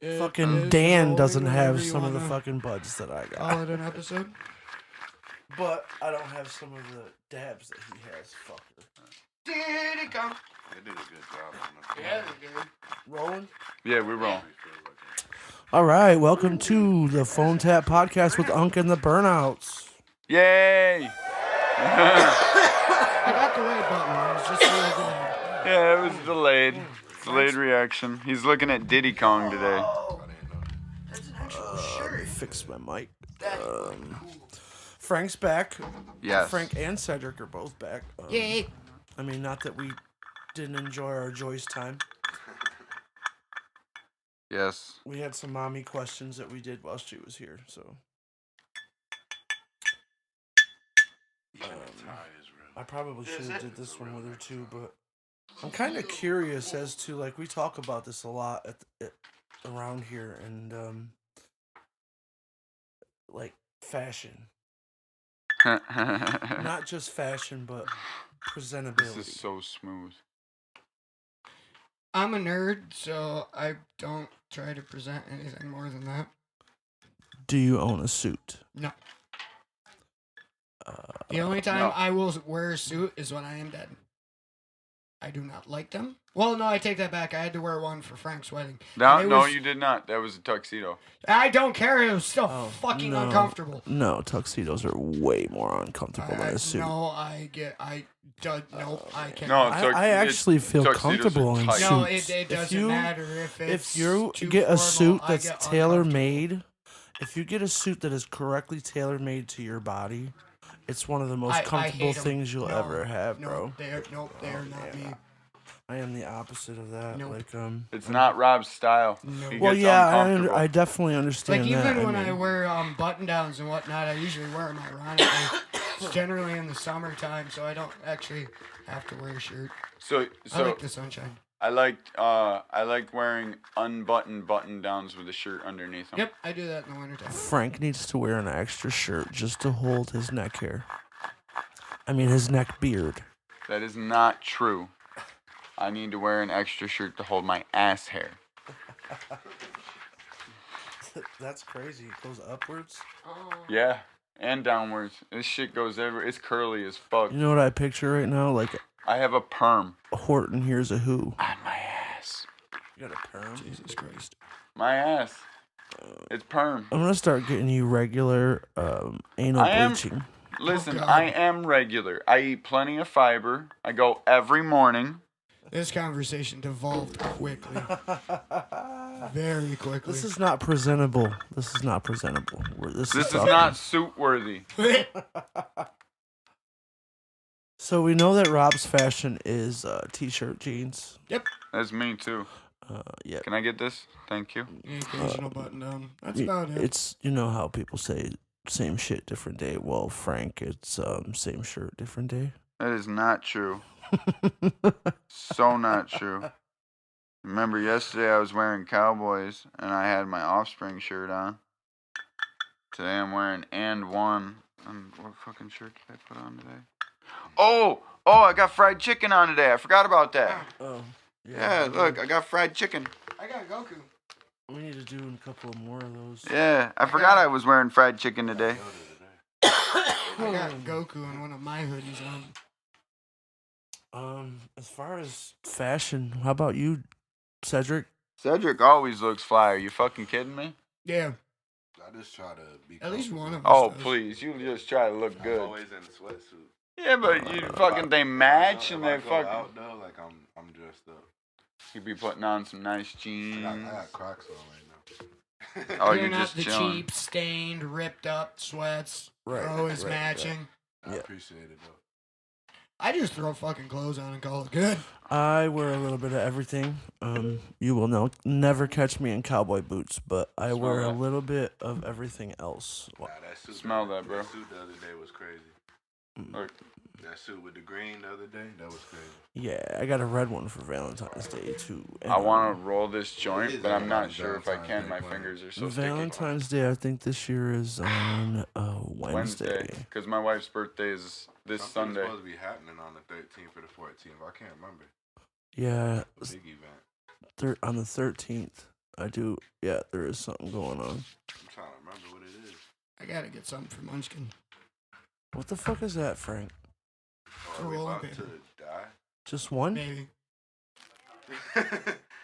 Fucking Dan doesn't have some of the fucking buds that I got. Call it an episode. But I don't have some of the dabs that he has. Fucker. Did it come? They did a good job on Yeah, they did. Rolling? Yeah, we're rolling. All right, welcome to the Phone Tap Podcast with Unk and the Burnouts. Yay! I got the right button. I was just really good. Yeah, it was delayed. Delayed reaction. He's looking at Diddy Kong today. That's an actual Let me shirt. fix my mic. That's fucking cool. Frank's back. Yes. Frank and Cedric are both back. Yay. I mean, not that we didn't enjoy our Joyce time. Yes. We had some mommy questions that we did while she was here, so. I probably should have did this one with her too, but I'm kind of curious as to, like, we talk about this a lot around here, and like fashion, not just fashion, but presentability. This is so smooth. I'm a nerd, so I don't try to present anything more than that. Do you own a suit? No. The only time no. I will wear a suit is when I am dead. I do not like them. Well, no, I take that back. I had to wear one for Frank's wedding. No, And it no, was- you did not. That was a tuxedo. I don't care. It was still Oh, fucking no. uncomfortable. No, tuxedos are way more uncomfortable than a suit. No, I can't. No, I actually feel tuxedos comfortable are in tight. suits. No, it doesn't you- matter if it's If you too get a formal, suit I that's get tailor uncomfortable. made, if you get a suit that is correctly tailor made to your body, it's one of the most I comfortable hate 'em. things you'll No, ever have, no, bro. They are not me. I am the opposite of that. Nope. Like, It's not Rob's style. No. He well, gets yeah, uncomfortable. I definitely understand Like that. even when I mean, wear button downs and whatnot, I usually wear them ironically. It's generally in the summertime, so I don't actually have to wear a shirt. So I like the sunshine. I like wearing unbuttoned button downs with a shirt underneath them. Yep, I do that in the wintertime. Frank needs to wear an extra shirt just to hold his neck hair. I mean, his neck beard. That is not true. I need to wear an extra shirt to hold my ass hair. That's crazy. It goes upwards. Yeah, and downwards. This shit goes everywhere. It's curly as fuck. You know what I picture right now? Like I have a perm Horton Hears a Who. on my ass. You got a perm? Jesus Christ. My ass. It's perm. I'm gonna start getting you regular anal I am- bleaching. Listen, God. I am regular. I eat plenty of fiber. I go every morning. This conversation devolved quickly. Very quickly. This is not presentable. This is not presentable. This This is talking. not suit worthy. So we know that Rob's fashion is t-shirt, jeans. That's me too. Yeah. Can I get this? Thank you. The occasional button down. That's Y- about it. It's, you know how people say same shit, different day. Well, Frank, it's same shirt, different day. That is not true. So not true. Remember yesterday I was wearing Cowboys and I had my Offspring shirt on. Today I'm wearing And One. What fucking shirt did I put on today? Oh, I got fried chicken on today. I forgot about that. Oh. Yeah, look, I got fried chicken. I got Goku. We need to do a couple more of those. Yeah, I forgot I was wearing fried chicken today. I got Goku in one of my hoodies on. As far as fashion, how about you, Cedric? Cedric always looks fly. Are you fucking kidding me? Yeah, I just try to be at least one of us. Oh, does. please. You just try to look I'm good. always in a sweatsuit. Yeah, but you fucking, they match and If I they go fucking. out though, like I'm dressed up. You be putting on some nice jeans. I got Crocs on right now. Oh, You're you're not just the chilling. cheap, stained, ripped up sweats. Right, Always right, matching. I Yeah. appreciate it though. I just throw fucking clothes on and call it good. I wear a little bit of everything. You will never catch me in cowboy boots, but I Smell wear a that. little bit of everything else. Nah, that suit. Smell that, bro. That suit the other day was crazy. Look, That suit with the green the other day, that was crazy. Yeah, I got a red one for Valentine's Day too. I want to roll this It joint, is but I'm not Valentine's sure if I Day can. My plan. fingers are so sticky. Valentine's Day. I think this year is on Wednesday. Because my wife's birthday is this Something's Sunday. supposed to be happening on the 13th or the 14th. I can't remember. Yeah, A big event. on the 13th. I do. Yeah, there is something going on. I'm trying to remember what it is. I gotta get something for Munchkin. What the fuck is that, Frank? Oh, are we roll about paper. to die? Just one? Maybe.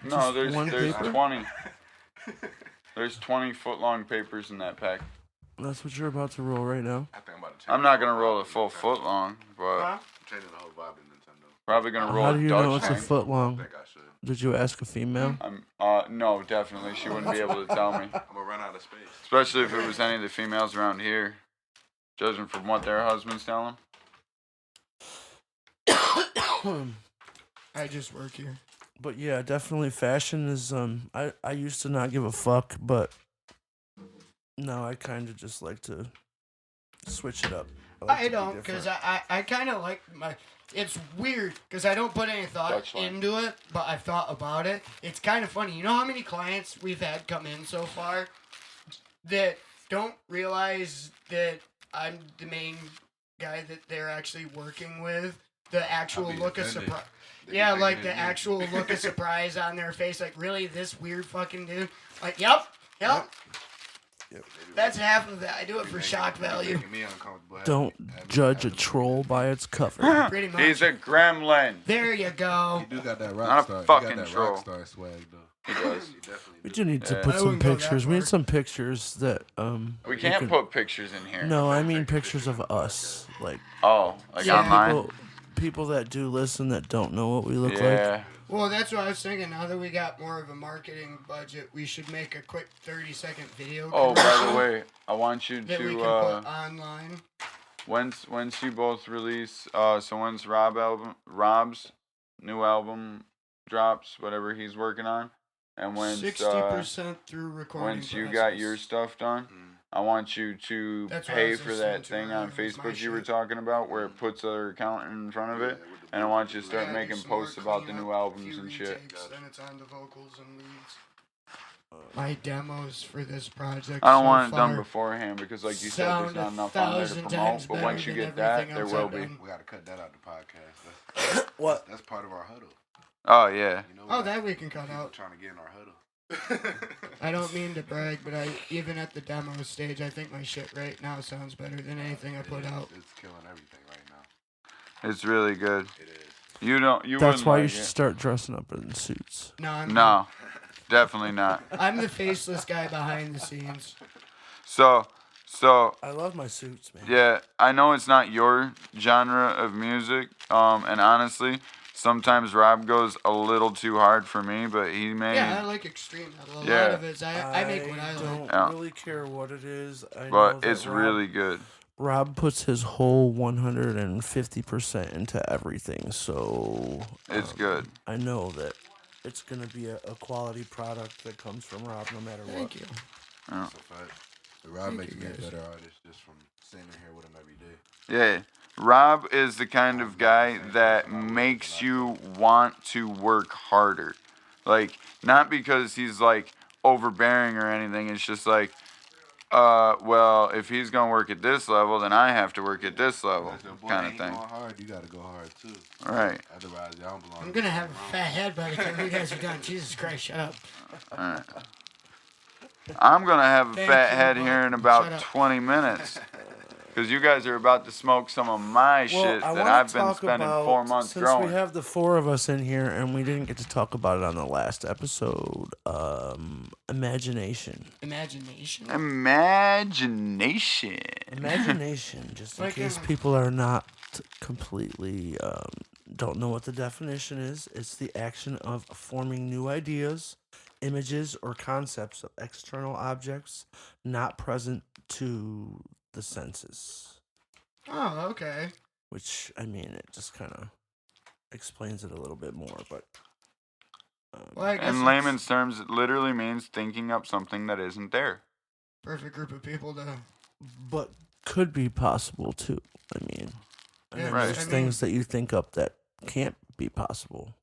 No, there's one paper? 20. There's 20 foot-long papers in that pack. That's what you're about to roll right now. I think I'm about to change I'm not the gonna whole roll a vibe of full Nintendo. foot long, but Huh? I'm changing the whole vibe of Nintendo. probably gonna roll How a do you know Dutch it's a tank. foot I long? think I should. Did you ask a female? No, definitely. She wouldn't be able to tell me. I'm gonna run out of space. Especially if it was any of the females around here. Judging from what their husbands tell them. I just work here. But yeah, definitely fashion is I used to not give a fuck, but now I kind of just like to switch it up. Like I to be don't, because different. I kind of like my. It's weird because I don't put any thought Dutch line. into it, but I've thought about it. It's kind of funny. You know how many clients we've had come in so far that don't realize that I'm the main guy that they're actually working with? The actual I'll be look of offended. surprise. They Yeah, think like it's the me. actual look of surprise on their face. Like, really, this weird fucking dude? Like, yep. That's half of it. I do it for shock value. Making me uncomfortable. Don't Having- judge a having- troll by its cover. Pretty much. He's a gremlin. There you go. You do got that Not a rock star. You fucking got that troll. rock star swag though. He does. You definitely We do. do need to Yeah. put I some wouldn't go that pictures. We need far. some pictures that We you can't can- put pictures in here. No, I mean pictures of us, like Oh, like Yeah. online? people that do listen that don't know what we look like. Yeah. Well, that's what I was thinking. Now that we got more of a marketing budget, we should make a quick 30-second video. Oh, by commercial the way, I want you that we can to put online. once you both release so once Rob's new album drops, whatever he's working on, and once 60% through recording. once you got process. your stuff done, Mm. I want you to That's what I pay was for just that saying, too, thing on earlier, was my Facebook you were shit. talking about, where it puts their account in front of it, Yeah, with the and I want beat. you to I start gotta do making some more posts about the cleanup, new albums few and shit. retakes, Then it's on the vocals and leads. My demos for this project. I don't so want it done far beforehand because, like you said, sound there's not a enough on there to thousand promote. times But better once you than get that, everything there else will I've be. done. We gotta cut that out the podcast. What? That's part of our huddle. Oh yeah. You know, Oh, that we can cut people out. trying to get in our huddle. I don't mean to brag, but even at the demo stage, I think my shit right now sounds better than anything I put out. It's killing everything right now. It's really good. It is. You don't. You That's wouldn't why like you should it. start dressing up in suits. No, I'm No, definitely not. I'm the faceless guy behind the scenes. So I love my suits, man. yeah, I know it's not your genre of music. And honestly, sometimes Rob goes a little too hard for me, but he may. Yeah, I like extreme metal. A Yeah. lot of it, I make what I don't like. Yeah. really care what it is. I know But that it's Rob- really good. Rob puts his whole 150% into everything, so It's good. I know that it's gonna be a quality product that comes from Rob, no matter what. Thank you. That's a fact. Rob Thank makes you, me a guys. better artist just from sitting here with him every day. Yeah. Rob is the kind of guy that makes you want to work harder. Like, not because he's like overbearing or anything. It's just like, well, if he's gonna work at this level, then I have to work at this level, If your boy kind of ain't thing. going hard, you gotta go hard too. Right. Otherwise, y'all don't belong. I'm gonna have a fat head by the time you guys are done. Jesus Christ, shut up. Alright. I'm gonna have a Thank fat you, head bud. here in Shut about up. 20 minutes. Because you guys are about to smoke some of my shit I that wanna I've been talk spending about, 4 months since growing. we have the four of us in here and we didn't get to talk about it on the last episode, imagination. Imagination. Imagination. Imagination, just in Like case in- people are not completely don't know what the definition is. It's the action of forming new ideas, images, or concepts of external objects not present to the senses. Oh, okay. Which, I mean, it just kind of explains it a little bit more, but Well, I guess In it's layman's terms, it literally means thinking up something that isn't there. perfect group of people to. but could be possible too. I mean, and Yeah, then Right. there's I mean- things that you think up that can't be possible.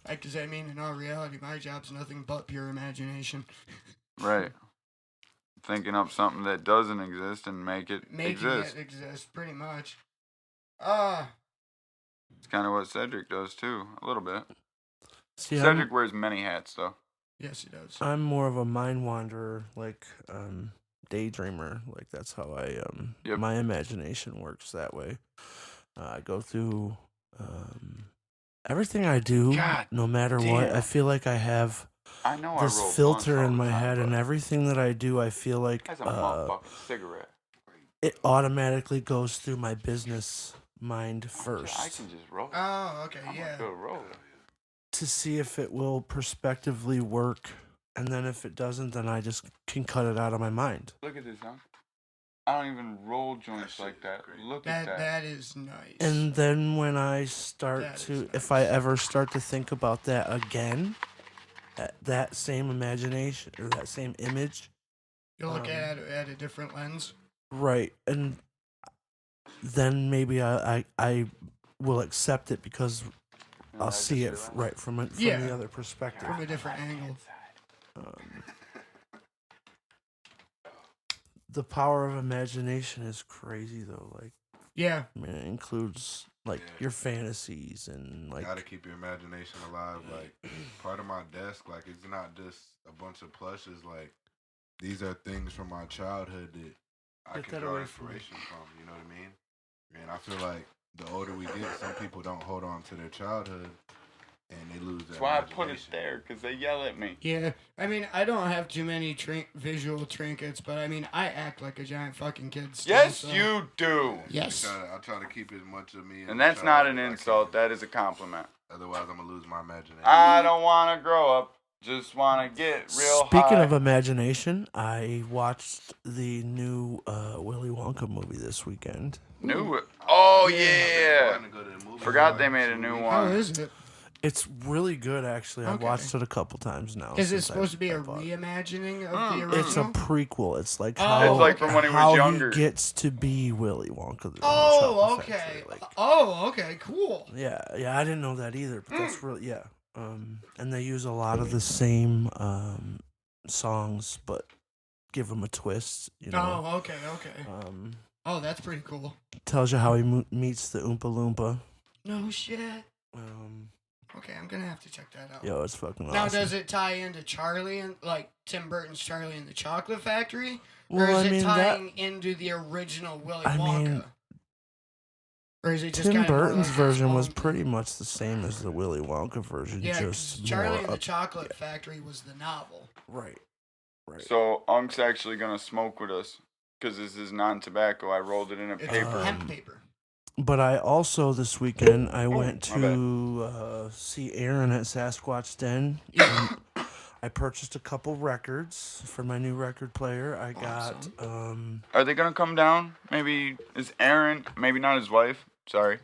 Because I mean, in all reality, my job's nothing but pure imagination. Right. Thinking up something that doesn't exist and make it Making exist. it exist, pretty much. It's kind of what Cedric does too, a little bit. See, Cedric wears many hats though. Yes, he does. I'm more of a mind wanderer, like daydreamer. Like that's how I Yep. my imagination works that way. I go through everything I do, God no matter what. I damn. feel like I have I know this I roll filter blunts all in the my time, head, and but everything that I do, I feel like that's a motherfucking cigarette. it automatically goes through my business mind I first can just roll. Oh, okay, I'm yeah. a good roller. to see if it will prospectively work, and then if it doesn't, then I just can cut it out of my mind. Look at this, huh? I don't even roll joints like that. Look at that. That is nice. And then when I start That to, is if I nice. ever start to think about that again, that same imagination or that same image, You look at it at a different lens. right, and then maybe I will accept it because I'll see it right from Yeah. the other perspective. From a different angle. The power of imagination is crazy though. Like, Yeah. I mean, it includes like your fantasies and like. Gotta keep your imagination alive. Like, part of my desk, like, it's not just a bunch of plushes. Like, these are things from my childhood that I Get can that draw away from me. inspiration from. You know what I mean? And I feel like the older we get, some people don't hold on to their childhood, and they lose their That's why I put it imagination. there, because they yell at me. Yeah. I mean, I don't have too many visual trinkets, but I mean, I act like a giant fucking kid still. Yes, so. you do. Yes. I try to keep as much of me. And that's not an as I insult. can. That is a compliment. Otherwise, I'm gonna lose my imagination. I don't want to grow up. Just want to get real Speaking high. of imagination, I watched the new Willy Wonka movie this weekend. New. Oh, I'm yeah. planning to go to the movie Forgot they in made 2 a new weeks. How one. is it? It's really good, actually. I've Okay. watched it a couple times now. Is it since supposed to be I a bought it. reimagining of the original? It's a prequel. It's like Oh, how It's like from when he was how younger. he gets to be Willy Wonka. the Oh, chocolate okay. factory, like- Oh, okay. Cool. yeah, I didn't know that either, but that's really and they use a lot of the same songs, but give them a twist. You know, Oh, okay. Oh, that's pretty cool. tells you how he meets the Oompa Loompa. No shit. Um, Okay, I'm gonna have to check that out. Yo, it's fucking Now, awesome. does it tie into Charlie and like Tim Burton's Charlie and the Chocolate Factory, or Well, is I it mean, tying into the original Willy I Wonka? mean, Or is it just Tim kind of more Burton's like version was its own pretty thing? much the same as the Willy Wonka version, Yeah, 'cause just Charlie more and the up- Chocolate Factory was the novel. right. So, Unk's actually going to smoke with us. Because this is non-tobacco. I rolled it in a It's paper. hemp paper. But I also this weekend I went my bad. to see Aaron at Sasquatch Den. I purchased a couple records for my new record player. I got Are they going to come down? Maybe is Aaron, maybe not his wife. Sorry.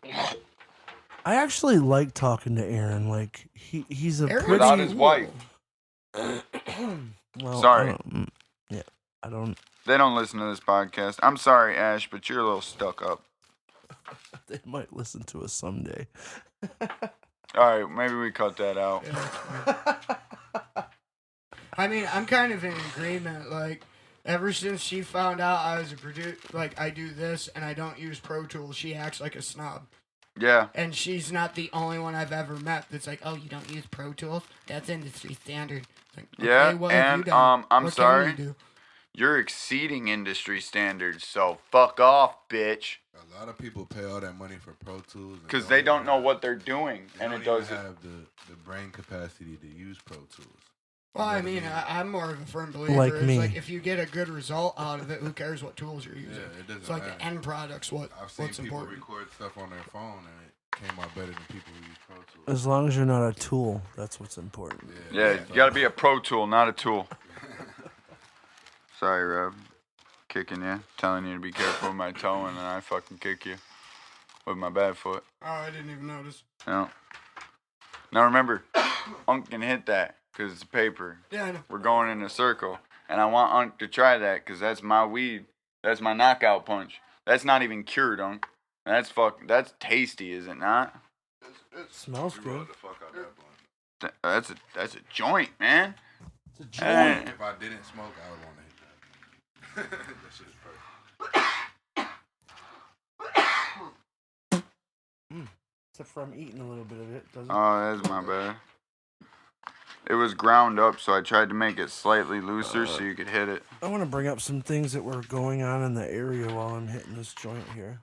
I actually like talking to Aaron. Like he's a Aaron's pretty Without his wife. well, Sorry. I don't They don't listen to this podcast. I'm sorry, Ash, but you're a little stuck up. they might listen to us someday. All right, maybe we cut that out. Yeah, that's fine. I mean, I'm kind of in agreement. Like, ever since she found out I was a producer, like I do this and I don't use Pro Tools, she acts like a snob. Yeah. And she's not the only one I've ever met that's like, oh, you don't use Pro Tools? That's industry standard. It's like, okay, Yeah, what have you and, done? I'm What can sorry. we do? You're exceeding industry standards, so fuck off, bitch. A lot of people pay all that money for Pro Tools and Because they don't even know have- what they're doing, they and don't it does even it. have the brain capacity to use Pro Tools. Well, I You know mean, what I mean? I'm more of a firm believer. Like it's me. like if you get a good result out of it, who cares what tools you're using? Yeah, it doesn't It's like matter. the end product's I've seen what's people important. record stuff on their phone and it came out better than people who use Pro Tools. As long as you're not a tool, that's what's important. Yeah, you gotta be a pro tool, not a tool. Sorry, Rob. Kicking you. Telling you to be careful with my toe, and then I fucking kick you with my bad foot. Oh, I didn't even notice. No. Now remember, Unk can hit that, because it's paper. Yeah, I know. We're going in a circle. And I want Unk to try that, because that's my weed. That's my knockout punch. That's not even cured, Unk. That's tasty, is it not? Smells You good. rolled the fuck out that blunt. That's a joint, man. It's a joy. Hey. If I didn't smoke, I would want to hit that. That shit is perfect. Except for I'm eating a little bit of it. Doesn't Oh, that's my bad. It was ground up, so I tried to make it slightly looser so you could hit it. I want to bring up some things that were going on in the area while I'm hitting this joint here.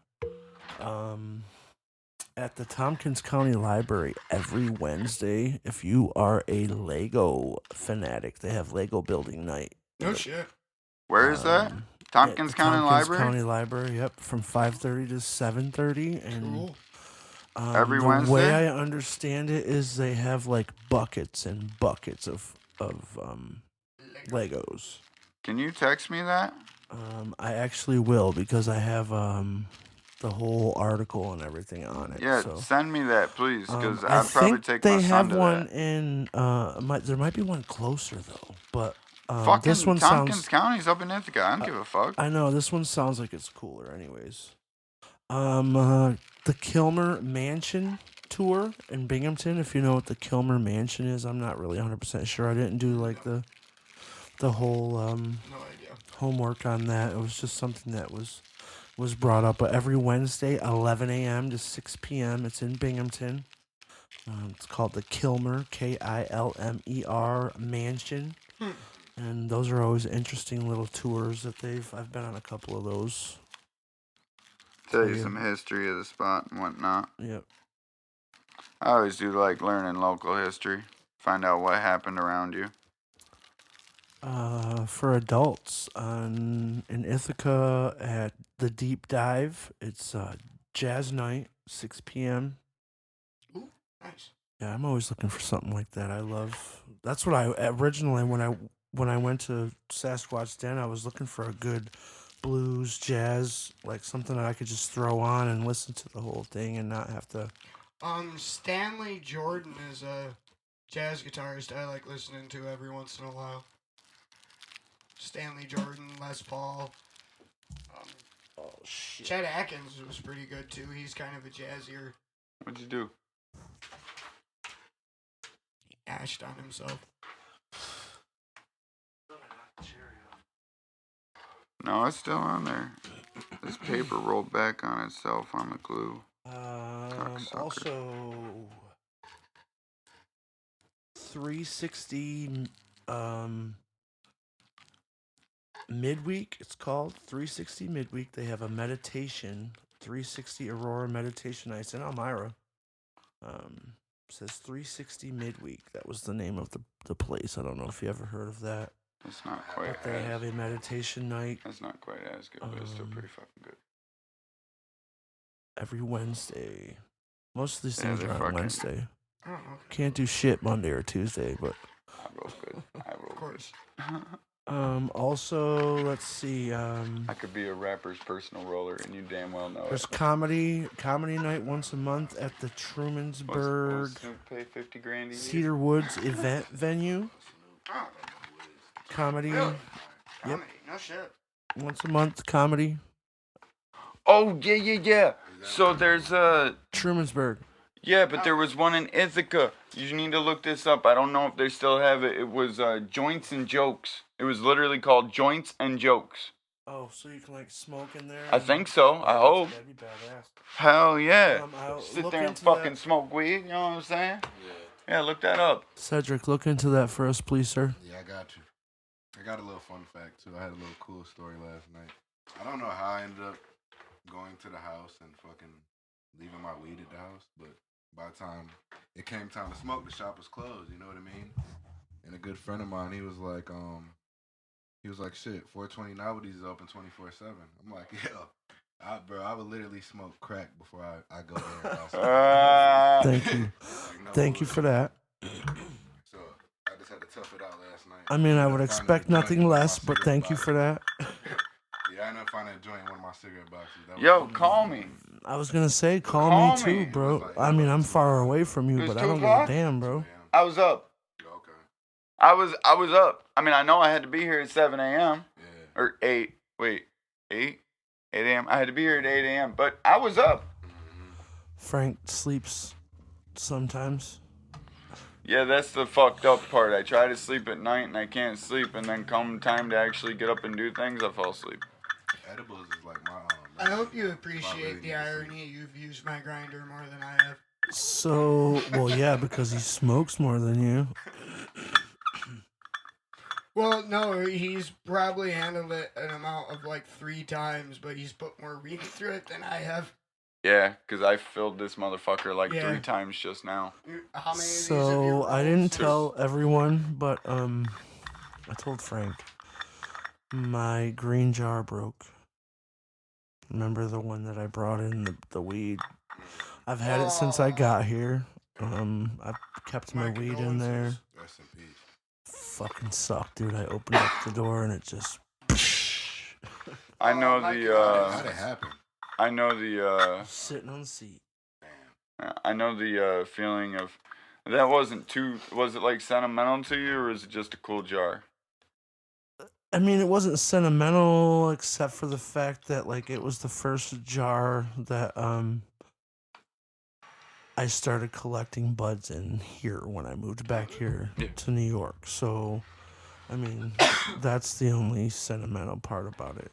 At the Tompkins County Library every Wednesday, if you are a Lego fanatic, they have Lego building night. No shit. Where is that? At Tompkins the County Tompkins Library? County Library, yep, from 5:30 to 7:30, and Cool. Every the Wednesday? way I understand it is they have like buckets and buckets of Legos. Can you text me that? I actually will because I have the whole article and everything on it. Yeah, so. send me that, please, because I I'd probably think take they my son have to one that. in. There might be one closer though, but Fucking this one Tompkins sounds. County's up in Ithaca. I don't give a fuck. I know this one sounds like it's cooler, anyways. The Kilmer Mansion tour in Binghamton. If you know what the Kilmer Mansion is, I'm not really 100% sure. I didn't do like the whole No idea. homework on that. It was just something that was brought up. But every Wednesday, 11 a.m. to 6 p.m. It's in Binghamton. It's called the Kilmer, Kilmer Mansion. And those are always interesting little tours that I've been on a couple of those. Tell you yeah. some history of the spot and whatnot. Yep. I always do like learning local history. Find out what happened around you. For adults in Ithaca at the Deep Dive, it's jazz night, 6 p.m. Ooh, nice. Yeah, I'm always looking for something like that. That's what I originally when I went to Sasquatch Den, I was looking for a good blues, jazz, like something that I could just throw on and listen to the whole thing and not have to. Stanley Jordan is a jazz guitarist I like listening to every once in a while. Stanley Jordan, Les Paul. Oh shit! Chet Atkins was pretty good too. He's kind of a jazzier. What'd you do? He ashed on himself. No, it's still on there. This paper rolled back on itself on the glue. Cocksucker. Also, 360 midweek. It's called 360 midweek. They have a meditation. 360 Aurora Meditation Nights in Elmira. Says 360 midweek. That was the name of the place. I don't know if you ever heard of that. It's not quite But they have a meditation night It's not quite as good, but it's still pretty fucking good. every Wednesday. Most of these Yeah, things they're are on fucking- Wednesday. I don't know. Can't do shit Monday or Tuesday, but I roll good. I roll Of course. good. also let's see. I could be a rapper's personal roller, and you damn well know There's it. comedy night once a month at the Trumansburg What's Snoop pay 50 grand a year? Cedar Woods event venue. Oh, Comedy really? Comedy. No shit. once a month. Comedy Oh yeah. So there's Trumansburg. yeah, but there was one in Ithaca. You need to look this up. I don't know if they still have it. It was Joints and Jokes. It was literally called Joints and Jokes. Oh, so you can like smoke in there? I think so. I hope. That'd be badass. Hell yeah. I'll Sit look there and into fucking that. smoke weed. You know what I'm saying? Yeah, look that up. Cedric, look into that for us, please, sir. Yeah, I got you. I got a little fun fact too. I had a little cool story last night. I don't know how I ended up going to the house and fucking leaving my weed at the house, but by the time it came time to smoke, the shop was closed. You know what I mean? And a good friend of mine, he was like, shit, 420 Novelties is open 24/7. I'm like, yo, I would literally smoke crack before I go there. And I'll smoke. Thank you. Like, no Thank you for bullshit. that. So I just had to tough it out last night. I mean, I would Found a expect joint nothing in one of less, my but cigarette thank you for that. boxes. Yeah, I ended up finding a joint in one of my cigarette boxes. That was Yo, fucking call nice. me. I was gonna say, call Call me too, me. bro. I mean, I'm far away from It you, was but I 2 don't give a o'clock? damn, bro. Yeah. I was up. Okay. I was up. I mean, I know I had to be here at 7 a.m. Yeah. or 8. Wait, 8 a.m. I had to be here at 8 a.m. But I was up. Frank sleeps sometimes. Yeah, that's the fucked up part. I try to sleep at night and I can't sleep, and then come time to actually get up and do things, I fall asleep. Edibles is like my I hope you appreciate really the need to irony. You've used my grinder more than I have. So, well, yeah, because he smokes more than you. Well, no, he's probably handled it an amount of like 3 times, but he's put more weed through it than I have. Yeah, because I filled this motherfucker like Yeah. 3 times just now. How many of these have you So I rolled? didn't Two. tell everyone, but I told Frank. My green jar broke. Remember the one that I brought in the weed? I've had it since I got here. I've kept my weed in there. condolences. Rest in peace. Fucking sucked, dude. I opened up the door and it just. I know my the God. How'd it happen? I know the Sitting on the seat. I know the feeling of that wasn't too. Was it like sentimental to you, or is it just a cool jar? I mean, it wasn't sentimental except for the fact that like it was the first jar that I started collecting buds in here when I moved back here Yeah. to New York. So, I mean, that's the only sentimental part about it.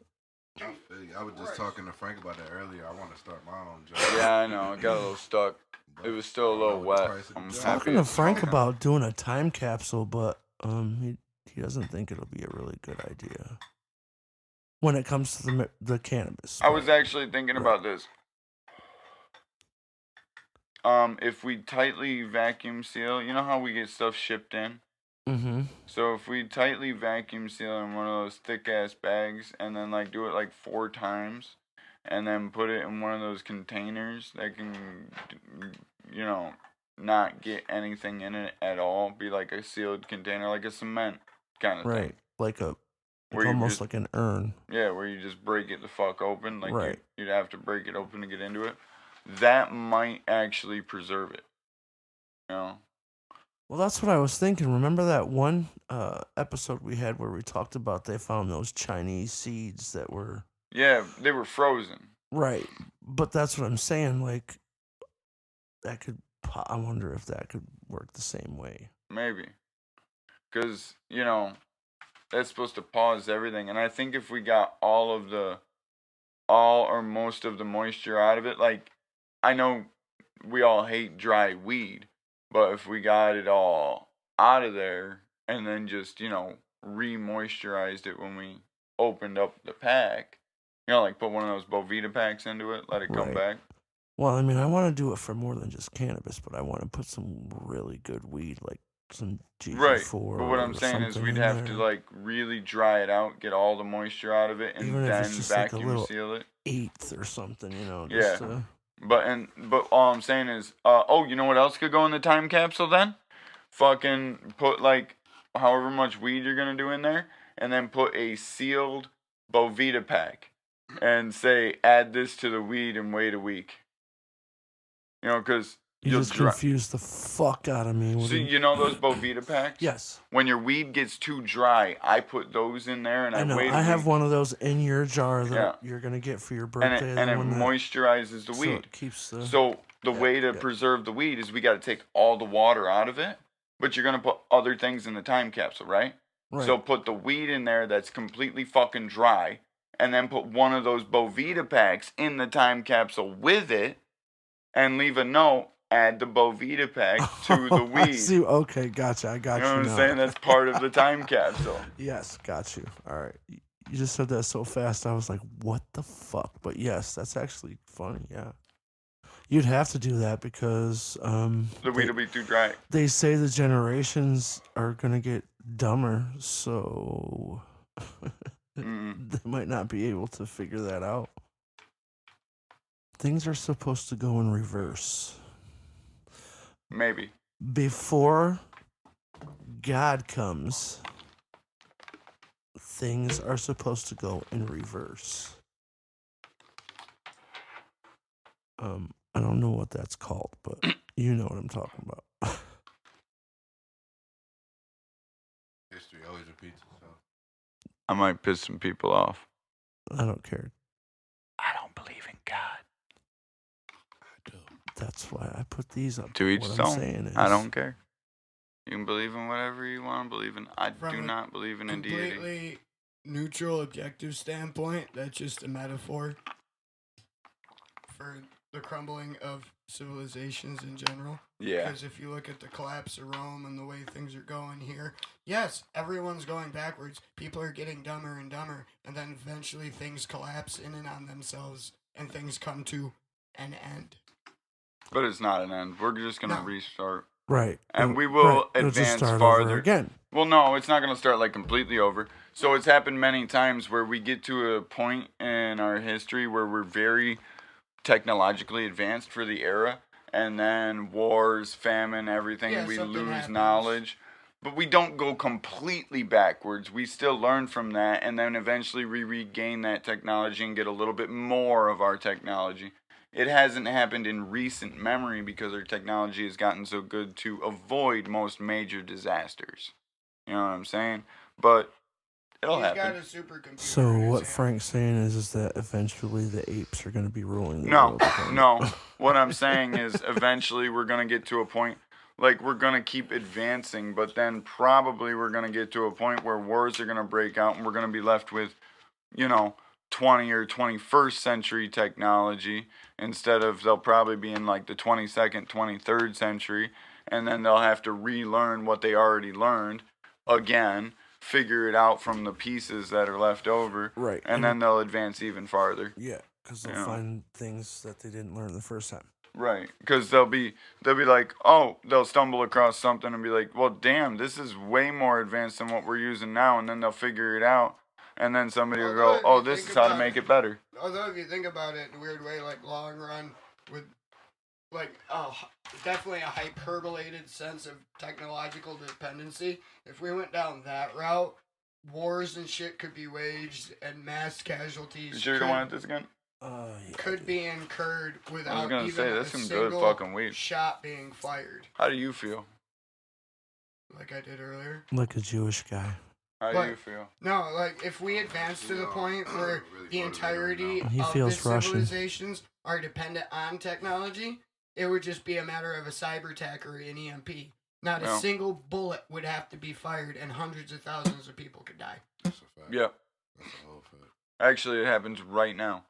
I feel you. I was just talking to Frank about that earlier. I want to start my own job. Yeah, I know. It got a little stuck. But It was still a I don't know little what the wet. price of the I'm job happy Talking to it's Frank coming. about doing a time capsule, but he doesn't think it'll be a really good idea when it comes to the cannabis. I was part. actually thinking Right. about this. If we tightly vacuum seal, you know how we get stuff shipped in? Mm-hmm. So if we tightly vacuum seal in one of those thick ass bags and then like do it like 4 times and then put it in one of those containers that can, you know, not get anything in it at all, be like a sealed container, like a cement kind of Right. thing. Like Where you almost just- like an urn. Yeah, where you just break it the fuck open. Like Right. you'd have to break it open to get into it. That might actually preserve it. You know? Well, that's what I was thinking. Remember that one episode we had where we talked about they found those Chinese seeds that were Yeah, they were frozen. right, but that's what I'm saying. Like that could. I wonder if that could work the same way. Maybe. Because, you know, that's supposed to pause everything. And I think if we got all or most of the moisture out of it, like, I know we all hate dry weed, but if we got it all out of there and then just, you know, re-moisturized it when we opened up the pack, you know, like put one of those Bovita packs into it, let it come Right. back. Well, I mean, I want to do it for more than just cannabis, but I want to put some really good weed, like some GG4. Right. But what I'm or saying is something we'd in have to there. like really dry it out, get all the moisture out of it, and Even if then it's just like a vacuum little seal it. eighth or something, you know. Yeah. Just to, But all I'm saying is, you know what else could go in the time capsule then? Fucking put like however much weed you're gonna do in there, and then put a sealed Bovita pack, and say add this to the weed and wait a week. You know, because you you'll just confused the fuck out of me. What So do you- you know those Bovita packs? Yes. When your weed gets too dry, I put those in there and I I know. wait a I have week, one of those in your jar that Yeah. you're gonna get for your and birthday. it, the and it one that- moisturizes the so weed. it keeps the. So the Yeah, way to yeah. preserve the weed is we got to take all the water out of it, but you're gonna put other things in the time capsule, right? right. So put the weed in there that's completely fucking dry, and then put one of those Bovita packs in the time capsule with it, and leave a note. Add the Bovita pack to the I weed. see. Okay, gotcha. I got You know you what I'm now. saying? That's part of the time capsule. Yes, got you. All right. You just said that so fast. I was like, what the fuck? But yes, that's actually funny. Yeah. You'd have to do that because The weed will be too dry. they say the generations are going to get dumber. So Mm-mm. they might not be able to figure that out. Things are supposed to go in reverse. Maybe. Before God comes, things are supposed to go in reverse. I don't know what that's called, but you know what I'm talking about. History always repeats itself. I might piss some people off. I don't care. I don't believe in God. I do. That's why I put these up. To each what his I'm own. saying is, I don't care. You can believe in whatever you want to believe in. I From do a not believe in a deity. completely neutral, objective standpoint, that's just a metaphor for the crumbling of civilizations in general. Yeah. Because if you look at the collapse of Rome and the way things are going here, yes, everyone's going backwards. People are getting dumber and dumber, and then eventually things collapse in and on themselves, and things come to an end. But it's not an end. We're just going to No. restart. Right. And we will It'll just advance start over farther. again. Well, no, it's not going to start like completely over. So it's happened many times where we get to a point in our history where we're very technologically advanced for the era, and then wars, famine, everything, Yeah, we something lose happens. knowledge. But we don't go completely backwards. We still learn from that, and then eventually we regain that technology and get a little bit more of our technology. It hasn't happened in recent memory because our technology has gotten so good to avoid most major disasters. You know what I'm saying? But it'll He's got happen. a supercomputer. So in his what hand. Frank's saying is that eventually the apes are going to be ruling the No, world. again. no. What I'm saying is eventually we're going to get to a point, like we're going to keep advancing, but then probably we're going to get to a point where wars are going to break out and we're going to be left with, 20 or 21st century technology instead of they'll probably be in like the 22nd, 23rd century, and then they'll have to relearn what they already learned again, figure it out from the pieces that are left over, Right. and then they'll advance even farther. Yeah, because they'll Yeah. find things that they didn't learn the first time. Right, because they'll be like, oh, they'll stumble across something and be like, well, damn, this is way more advanced than what we're using now, and then they'll figure it out, and then somebody will Although go, if oh, you this think is how to about make it- it better. Although if you think about it in a weird way, like long run, with like definitely a hyperbolated sense of technological dependency. If we went down that route, wars and shit could be waged and mass casualties You sure you don't want this again? Yeah. could be incurred without gonna even say, a that's some good single fucking weed. shot being fired, How do you feel? like I did earlier. Like a Jewish guy. How What? do you feel? No, like if we advance to the point where Really the motivated entirety right now. He of the feels Russian. civilizations are dependent on technology, it would just be a matter of a cyber attack or an EMP. Not a Yeah. single bullet would have to be fired, and hundreds of thousands of people could die. That's a fact. Yeah. That's a whole fact. Actually, it happens right now.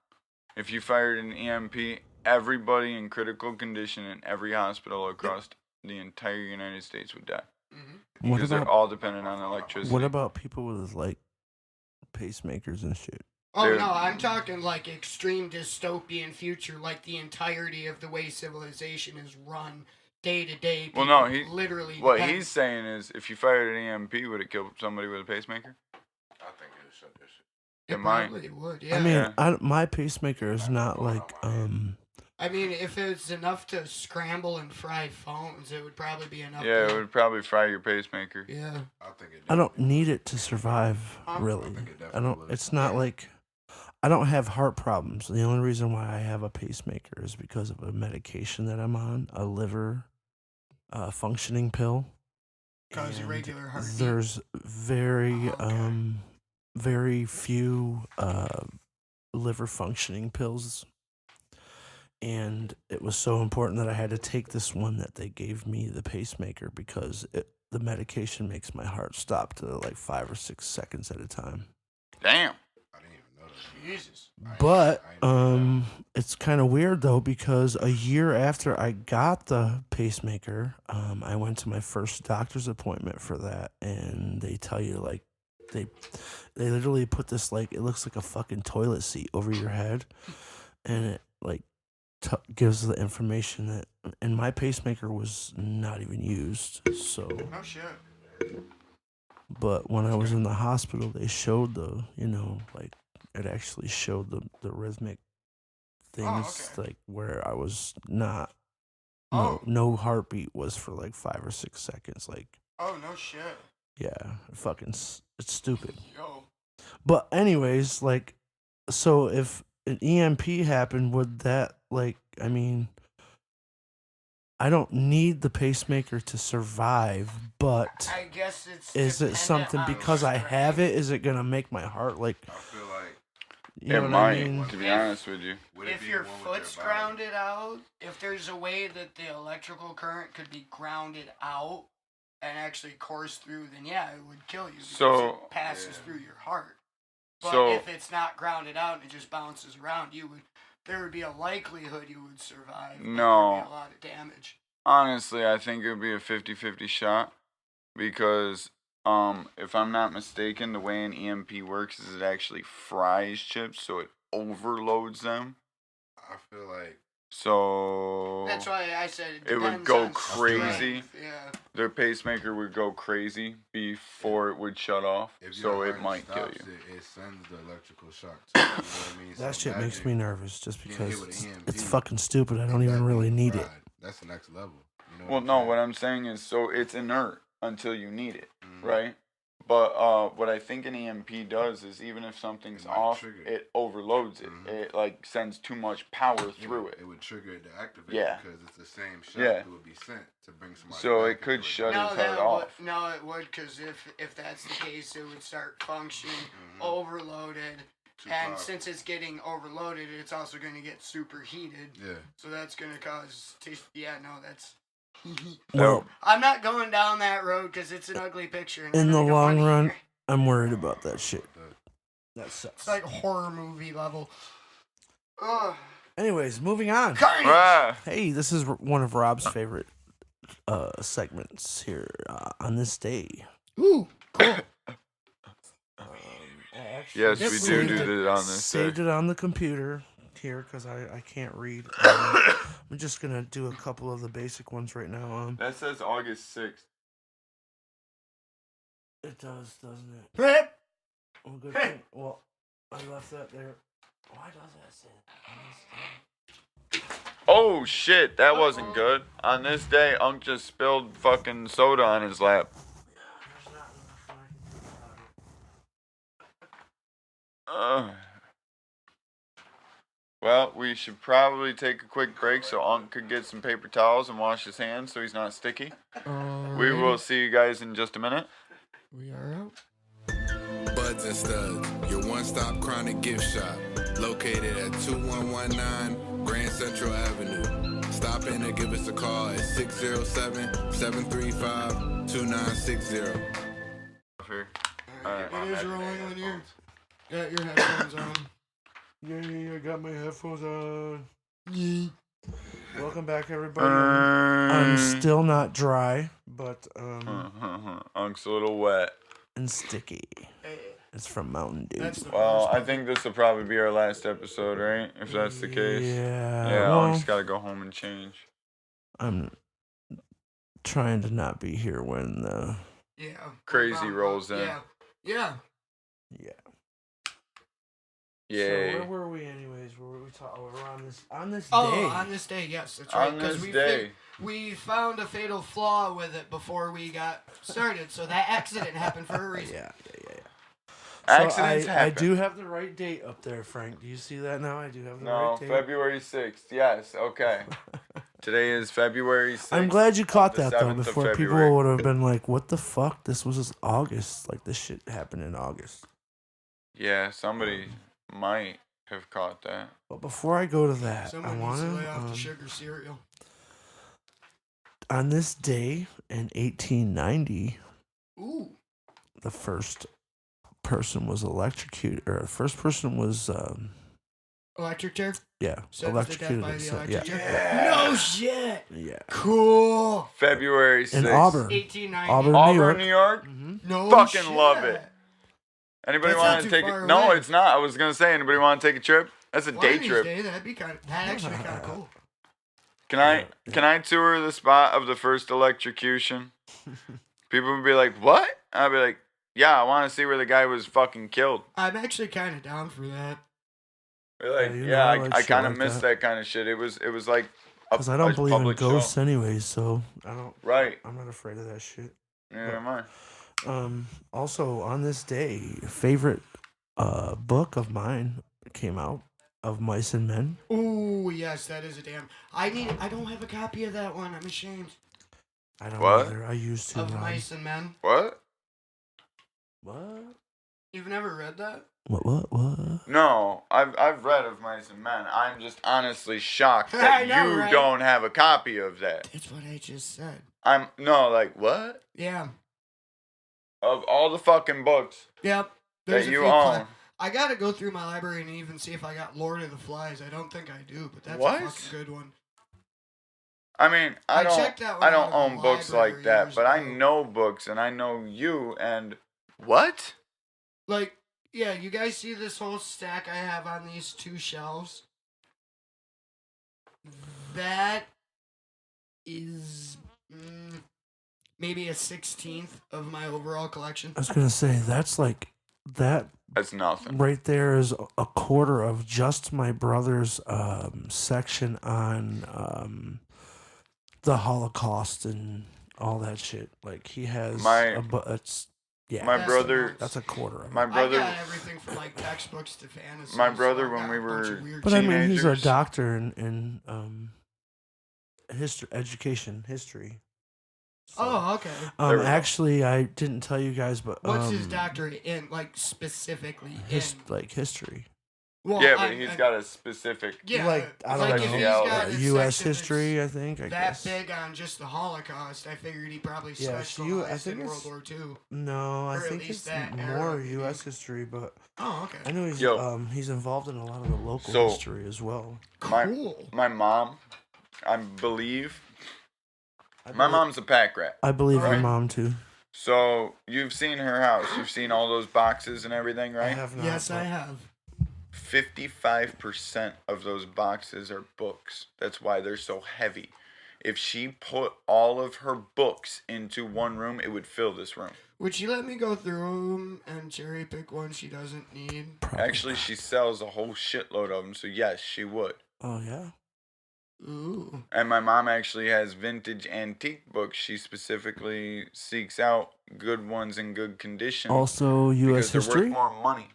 If you fired an EMP, everybody in critical condition in every hospital across the entire United States would die. Mm-hmm. What Because they're about all dependent on electricity. what about people with like pacemakers and shit? Oh Dude. no, I'm talking like extreme dystopian future, like the entirety of the way civilization is run day to day. Well, no, people literally. What depend- he's saying is, if you fired an EMP, would it kill somebody with a pacemaker? I think it shut that shit. It it might. probably would. Yeah. I mean, Yeah. my pacemaker is not like I mean, if it's enough to scramble and fry phones, it would probably be enough. Yeah, it to, would probably fry your pacemaker. Yeah. I think it. I don't definitely need would. it to survive, Huh? really. I think it I definitely don't. would. It's not like I don't have heart problems. The only reason why I have a pacemaker is because of a medication that I'm on, a liver functioning pill. Cause And irregular heartbeat. There's very Oh, okay. very few liver functioning pills. And it was so important that I had to take this one that they gave me, the pacemaker, because the medication makes my heart stop to like 5 or 6 seconds at a time. Damn. I didn't even know that. Jesus. But I ain't know that. it's kind of weird though, because a year after I got the pacemaker, I went to my first doctor's appointment for that, and they tell you like they literally put this, like, it looks like a fucking toilet seat over your head, and it like gives the information that, and my pacemaker was not even used. So, Oh shit. but when I was in the hospital, they showed the, like, it actually showed the rhythmic things, okay. like where I was not, Oh. no heartbeat was for like 5 or 6 seconds. Like, Oh no shit. yeah, it's stupid. Yo. But anyways, like, so if an EMP happened, would that, like, I mean, I don't need the pacemaker to survive, but I guess it's. is it dependent something on because I have strength. it? Is it gonna make my heart like? I feel like You know It what might, I mean? to be If- honest with you. would it If be your one with foot's their body? grounded out, if there's a way that the electrical current could be grounded out and actually course through, then yeah, it would kill you because So- it passes Yeah. through your heart. But So- if it's not grounded out and it just bounces around, you would there would be a likelihood you would survive. But No. there'd be a lot of damage. Honestly, I think it would be a 50-50 shot because if I'm not mistaken, the way an EMP works is it actually fries chips, so it overloads them. I feel like So That's why I said it would depends go on crazy. strength, Yeah. Their pacemaker would go crazy before it would shut off, if so your it heart might kill stops you. It sends the electrical shock to you. You know what I mean? That So shit makes imagine me nervous just getting hit because with it's, an it's EMP, fucking stupid. I don't even that really being need it. fried. That's the next level. You know Well, I'm no, saying? what I'm saying is, so it's inert until you need it, Mhm. right? But what I think an EMP does is even if something's It might off, trigger it. it overloads it. Mhm. It like sends too much power through it. It would trigger it to activate Yeah. because it's the same shot Yeah. that would be sent to bring somebody So back it if could they were shut dying. his No, heart that would, off. no, it would, because if that's the case, it would start functioning Mhm. overloaded, Too and powerful. since it's getting overloaded, it's also going to get superheated. Yeah. So that's going to cause. Yeah, no, that's. Well, I'm not going down that road because it's an ugly picture. And in I'm the gonna make long money run, here. I'm worried about that shit. But That sucks. It's like horror movie level. Ugh. Anyways, moving on. Carnage! Ah, Hey, this is one of Rob's favorite segments here on this day. Ooh, cool. I actually yes, Yep, we we do did. do that on this saved day. it on the computer here because I can't read. I'm just gonna do a couple of the basic ones right now. That says August 6th. It does, doesn't it? Rip! Well, good thing. Well, I left that there. Why does that say that? Oh shit, that wasn't good. On this day, Unc just spilled fucking soda on his lap. There's not enough I can do about it. Well, we should probably take a quick break so Unc could get some paper towels and wash his hands so he's not sticky. We will see you guys in just a minute. We are out. Buds and Studs, your one-stop chronic gift shop, located at 2119 Grand Central Avenue. Stop in or give us a call at 607-735-2960. Alright. It is rolling when you got your headphones on. Yay, I got my headphones on. Yeah. Welcome back, everybody. I'm still not dry, but Unc's a little wet. and sticky. It's from Mountain Dew. That's the Well, worst I part. think this will probably be our last episode, right? If that's the case. Yeah. Yeah, well, Unc's gotta go home and change. I'm trying to not be here when Yeah. Crazy rolls in. Yeah. Yeah. yeah. Yay. So where were we anyways? Where were we talking? We're on this Oh, day. on this day, yes, that's right. On Because this day. we found a fatal flaw with it before we got started, so that accident happened for a reason. Yeah. Accidents so I happen. do have the right date up there, Frank. Do you see that now? I do have the No, right date. February 6th. Yes, okay. Today is February 6th. I'm glad you caught the that though. 7th of Before people February. would have been like, "What the fuck? This was just August. Like this shit happened in August." Yeah, somebody might have caught that. But before I go to that, Someone I needs want to lay off to the sugar cereal. on this day in 1890, Ooh. the first person was electrocuted, or the first person was Electric chair? yeah, Sentenced to death electrocuted. by the So, electric yeah, chair? No shit! yeah. Cool! February 6th. In Auburn. 1890. Auburn, Auburn, New New York. York? Mm-hmm. No Fucking shit. love it. Anybody That's want not to too take far it? No, away. it's not. I was going to say, anybody want to take a trip? That's a One day of these trip. days, that'd actually kind of cool. Can I tour the spot of the first electrocution? People would be like, "What?" I'd be like, "Yeah, I want to see where the guy was fucking killed." I'm actually kind of down for that. They're like, you know, yeah, I like I shit kind of like miss that. that kind of shit. It was like a Because I don't believe in public ghosts show. anyways, so I don't. Right. I'm not afraid of that shit. Neither am I. Also on this day, favorite book of mine came out of Mice and Men. Ooh, yes, that is a damn. I don't have a copy of that one. I'm ashamed. I don't What? either. I used to. Of Ron. Mice and Men. What? What? You've never read that? What? No, I've read of Mice and Men. I'm just honestly shocked I that know, you right? don't have a copy of that. That's what I just said. Like what? Yeah. Of all the fucking books Yep. that a you few own. I gotta go through my library and even see if I got Lord of the Flies. I don't think I do, but that's What? a fucking good one. I mean, I checked that one I out don't at the own books like library that, years but I ago. know books and I know you and what? Like, yeah, you guys see this whole stack I have on these 2 shelves? That is maybe a 16th of my overall collection. I was gonna say that's like that That's nothing. right there is a quarter of just my brother's section on the Holocaust and all that shit. Like he has it's yeah. My That's brother, nuts. That's a quarter of my it. I brother, got everything from like textbooks to fantasy. My brother, so I when got we a bunch of were- weird But shit. I mean, he's a teenagers. doctor in history. So, Oh, okay. There we go. actually, I didn't tell you guys, but What's his doctorate in? Like specifically in? like history. Well, yeah, but he's got a specific. yeah, like I don't like know, if he's got a U.S. section that's history. I think. I that guess. big on just the Holocaust, I figured he probably Yeah, specialized I think in it's- World War II. No, I Or at think least it's that more era, maybe. U.S. history, but Oh, okay. I know he's involved in a lot of the local So- history as well. Cool. My mom, I believe, I my believe- mom's a pack rat. I believe your Alright. mom too. So you've seen her house. You've seen all those boxes and everything, I right? have not. Yes, I but- have. 55% of those boxes are books. That's why they're so heavy. If she put all of her books into one room, it would fill this room. Would she let me go through them and cherry pick one she doesn't need? Probably Actually, not. she sells a whole shitload of them, so yes, she would. Oh yeah. Ooh. And my mom actually has vintage antique books. She specifically seeks out good ones in good condition. Also, U.S. because they're history. worth more money.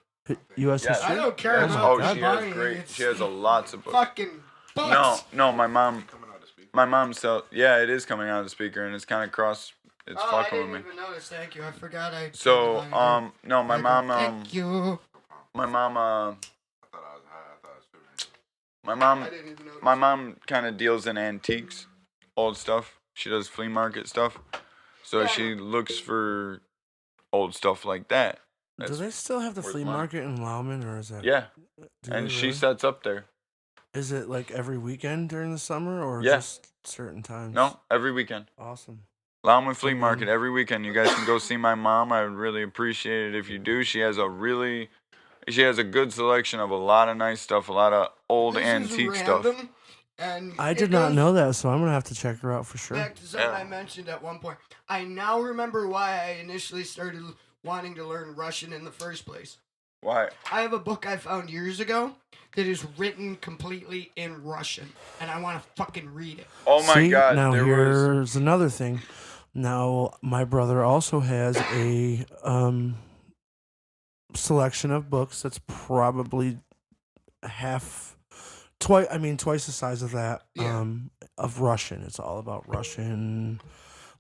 U.S. Yes. history. I don't care Yes. about Oh, the she has money. great. It's She has a lots of books. fucking books. No, my mom. Coming out of speaker. My mom sell. Yeah, it is coming out of the speaker, and it's kind of cross. It's Oh, I fucking with didn't me. even notice. Thank you. I forgot I. So, turned the volume no, my down. mom, Thank you. my mom, I thought I was high. I thought I was feeling. my mom, I didn't even notice. my mom kind of deals in antiques, old stuff. She does flea market stuff, so Yeah. she looks for old stuff like that. Do That's- they still have the worth flea money. market in Lauman, or is that? Yeah, do and they she really? sets up there. Is it like every weekend during the summer, or Yeah. just certain times? No, every weekend. Awesome. Longwood Flea Mhm. Market every weekend. You guys can go see my mom. I would really appreciate it if you do. She has a good selection of a lot of nice stuff, a lot of old This is antique stuff. random, and I it did not goes know that, so I'm gonna have to check her out for sure. Back to something Yeah. I mentioned at one point. I now remember why I initially started wanting to learn Russian in the first place. Why? I have a book I found years ago that is written completely in Russian, and I want to fucking read it. Oh my See, God! now There was here's another thing. Now my brother also has a selection of books that's probably twice the size of that. Yeah. Of Russian. It's all about Russian.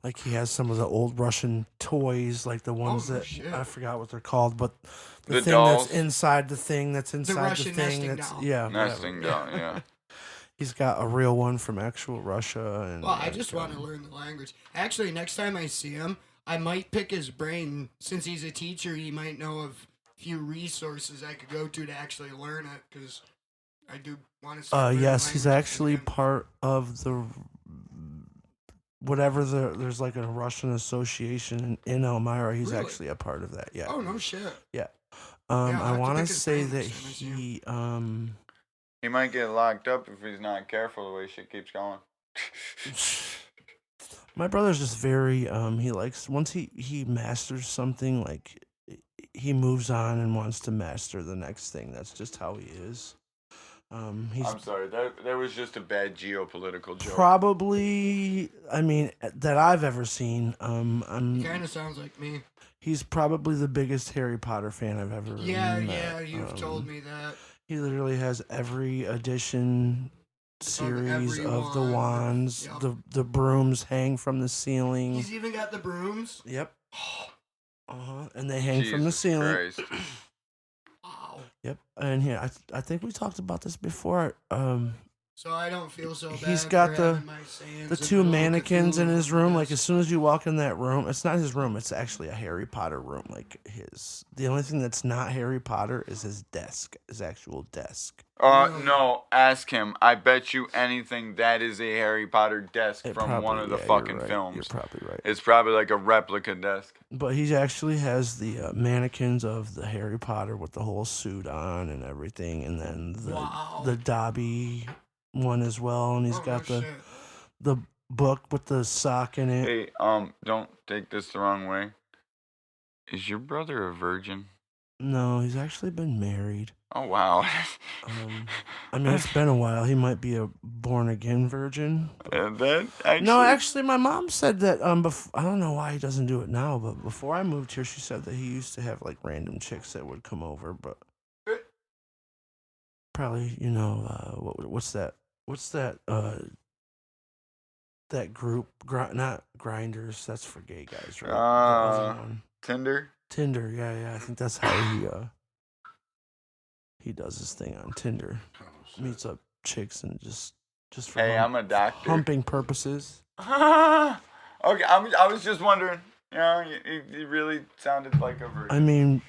Like he has some of the old Russian toys, like the ones Oh, that shit. I forgot what they're called, but the The thing dolls? that's inside the thing that's inside the Russian thing nesting that's doll. yeah. whatever. nesting doll. Yeah. He's got a real one from actual Russia, and Well, I just want to learn the language. Actually, next time I see him, I might pick his brain. Since he's a teacher, he might know of a few resources I could go to actually learn it, because I do want to start learning yes, he's languages actually again. part of the there's like a Russian association in Elmira. He's Really? actually a part of that. Yeah. Oh, no shit. Yeah, I'll have I to want to pick his say brain that next time I see him. he He might get locked up if he's not careful. The way shit keeps going. my brother's just very he likes once he masters something, like he moves on and wants to master the next thing. That's just how he is. He's I'm sorry. That was just a bad geopolitical joke. probably, I mean, that I've ever seen. He kind of sounds like me. He's probably the biggest Harry Potter fan I've ever Yeah, met. yeah, you've told me that. He literally has every edition series every of the wand. wands. Yep. The brooms hang from the ceiling. He's even got the brooms. Yep. And they hang from the Jesus ceiling. Christ. Wow. Yep. And here, I think we talked about this before. So I don't feel so bad. He's got for the- having my sayings The and two little mannequins in Cthulhu his room, like desk. as soon as you walk in that room, it's not his room, it's actually a Harry Potter room. Like the only thing that's not Harry Potter is his desk, his actual desk. No, ask him. I bet you anything that is a Harry Potter desk It from one of the yeah, you're fucking right, films. You're probably right. It's probably like a replica desk. But he actually has the mannequins of the Harry Potter with the whole suit on and everything, and then Wow. the Dobby one as well, and he's Oh, got no the shit. the book with the sock in it. Hey, don't take this the wrong way. Is your brother a virgin? No, he's actually been married. Oh wow. I mean, it's been a while. He might be a born again virgin. And then actually, No, actually, my mom said that. I don't know why he doesn't do it now, but before I moved here, she said that he used to have like random chicks that would come over, but probably what's that? What's that? That group, not Grinders. That's for gay guys, right? The other one. Tinder. Tinder. Yeah. I think that's how he does his thing on Tinder. Oh, shit. Meets up chicks and just for Hey, I'm a doctor. humping purposes. Okay, I was just wondering. You know, you really sounded like a virgin. I mean,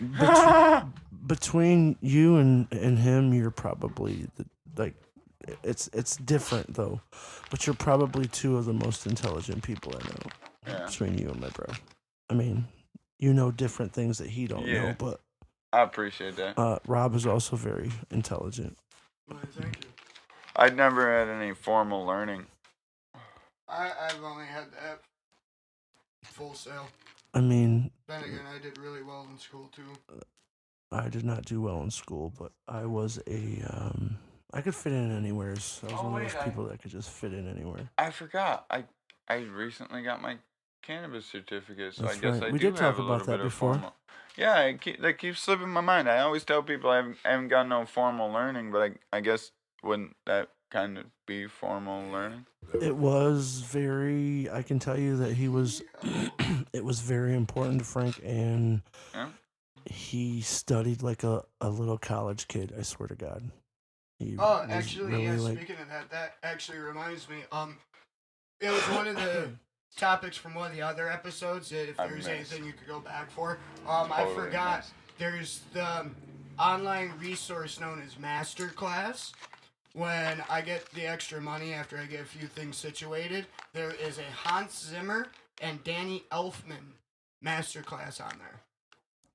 between you and him, you're probably it's different though, but you're probably two of the most intelligent people I know. Yeah. Between you and my bro, I mean, you know different things that he don't Yeah. know, but I appreciate that. Rob is also very intelligent. Why, thank you. I'd never had any formal learning. I've only had that full sail. I mean, Then again, I did really well in school too. I did not do well in school, but I was I could fit in anywhere. So I was one of those people that could just fit in anywhere. I forgot. I recently got my cannabis certificate, so That's I guess right. I We do did have talk a about little that bit before. of formal. Yeah, that keeps slipping my mind. I always tell people I haven't got no formal learning, but I guess wouldn't that kind of be formal learning? It was very. I can tell you that he was. It was very important to Frank, and Yeah. he studied like a little college kid. I swear to God. He Oh, was actually, really, yeah. like, Speaking of that actually reminds me. It was one of the topics from one of the other episodes. That if I there's missed. anything you could go back for, I Totally forgot. missed. There's the online resource known as Masterclass. When I get the extra money after I get a few things situated, there is a Hans Zimmer and Danny Elfman masterclass on there.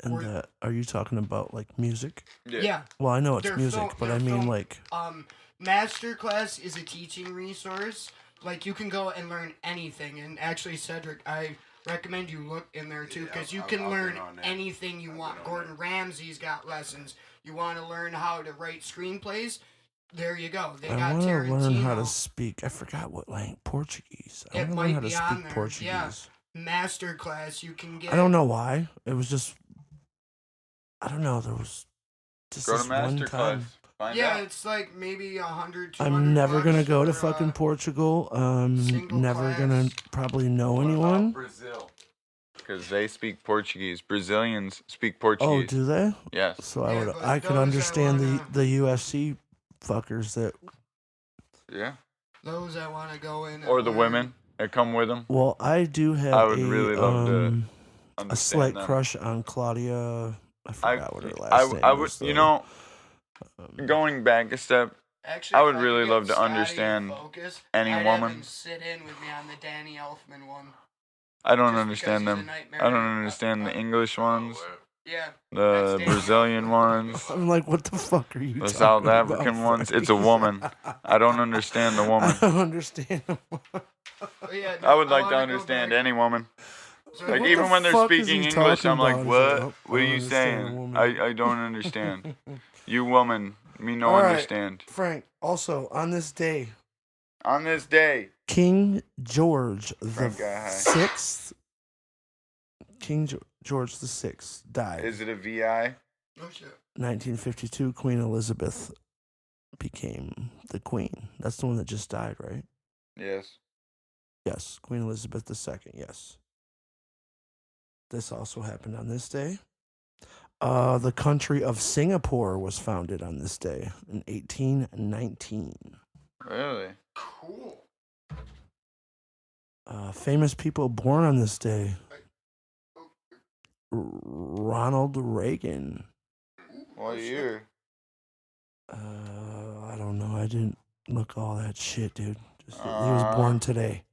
and or- that. Are you talking about like music? Yeah. Well, I know it's They're music, film- but they're I mean film- like. Masterclass is a teaching resource. Like, you can go and learn anything. And actually, Cedric, I recommend you look in there, too, because you I've can been learn on that. anything you want. been on Gordon Ramsay's got lessons. You want to learn how to write screenplays? There you go. They I got want to Tarantino. learn how to speak. I forgot what language. Portuguese. I It want to might learn how to be on speak there, Portuguese. yeah. Masterclass, you can get... I don't know why. It was just. I don't know. There was just Go to this one masterclass. time. Find Yeah, out. it's like maybe 100, 200 I'm never gonna bucks go to for, fucking Portugal. single Never gonna class. probably know What about anyone. Brazil. Because they speak Portuguese. Brazilians speak Oh, Portuguese. do they? Yes. So Yeah, I would. but I could those I understand wanna- the UFC fuckers that. Yeah. Those that want to go in... Or and the learn. women that come with them. Well, I do have I would really love to a Understand slight them. crush on Claudia. I I, forgot what her last name I would, was. you though. know, going back a step, Actually, I would if could really get love to Scotty understand focus, any I'd have woman. him sit in with me on the Danny Elfman one. I don't Just understand because he's them. a nightmare. I don't understand the English ones, Yeah. the That's Brazilian ones, I'm like, what the fuck are you? the talking South about, African ones. Frank? It's a woman. I don't understand the woman. I don't understand. Oh, yeah, I would like to wanna go understand back- any woman. So Like What even the when they're fuck is speaking he English, talking I'm like, about? He's what? like, oh, What are I you understand a saying? woman. I don't understand. You woman, me no All right. understand. Frank, also on this day, On this day, King George the Frank got high. Sixth, George the Sixth died. is it a VI? Oh, shit. 1952, Queen Elizabeth became the queen. That's the one that just died, right? Yes. Yes, Queen Elizabeth II, yes. This also happened on this day. The country of Singapore was founded on this day in 1819. Really? Cool. Famous people born on this day. Ronald Reagan. What year? I don't know. I didn't look all that shit, dude. Just, he was born today.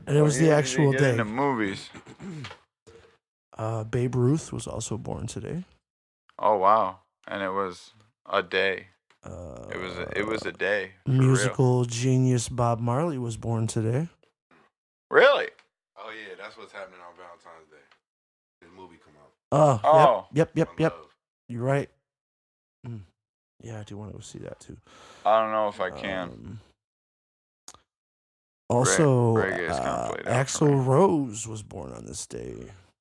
And it was the actual Get day. into movies. Babe Ruth was also born today. Oh wow! And it was a day. It was a day. For Musical genius Bob Marley was born today. real. Really? Oh yeah, that's what's happening on Valentine's Day. The movie come out. Oh, yep. On Love. You're right. Yeah, I do want to go see that too. I don't know if I can. Also, Ray is gonna play that for Axl me. Rose was born on this day.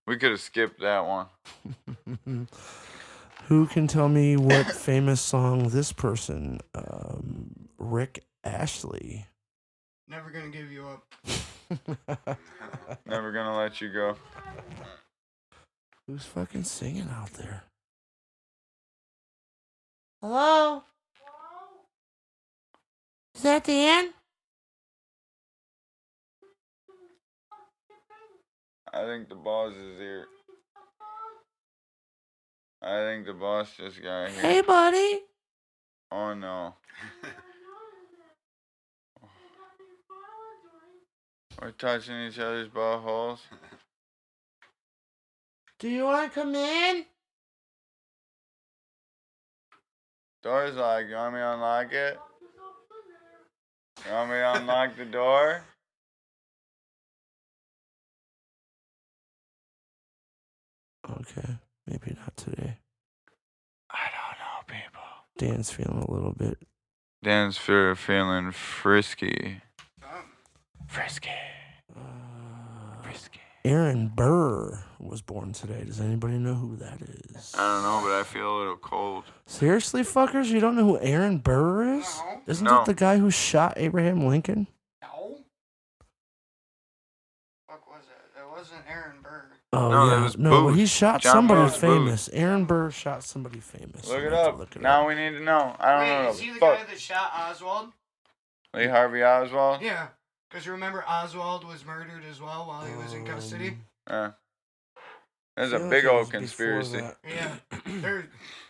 We could have skipped that one. Who can tell me what famous song this person, Rick Astley? Never gonna give you up. Never gonna let you go. Who's fucking singing out there? Hello? Is that Dan? I think the boss is here. I think the boss just got here. Hey, buddy. Oh no. We're touching each other's buttholes. Do you want to come in? Door's locked. You want me to unlock it? You want me to unlock the door? Okay, maybe not today. I don't know, people. Dan's feeling a little bit. Dan's feeling frisky. Frisky. Frisky. Aaron Burr was born today. Does anybody know who that is? I don't know, but I feel a little cold. Seriously, fuckers? You don't know who Aaron Burr is? No. Isn't No. it the guy who shot Abraham Lincoln? No. Fuck was it? It wasn't Aaron Burr. Oh, No, yeah. that was No, but Booth. he shot John somebody Booth. famous. Aaron Burr shot somebody famous. Look I it have to up. look it Now up. we need to know. I don't Wait, know. is he the Fuck. guy that shot Oswald? Lee Harvey Oswald? Yeah. Because remember Oswald was murdered as well while he was in custody? Yeah. There's I a feel big like it old was before conspiracy. that. Yeah.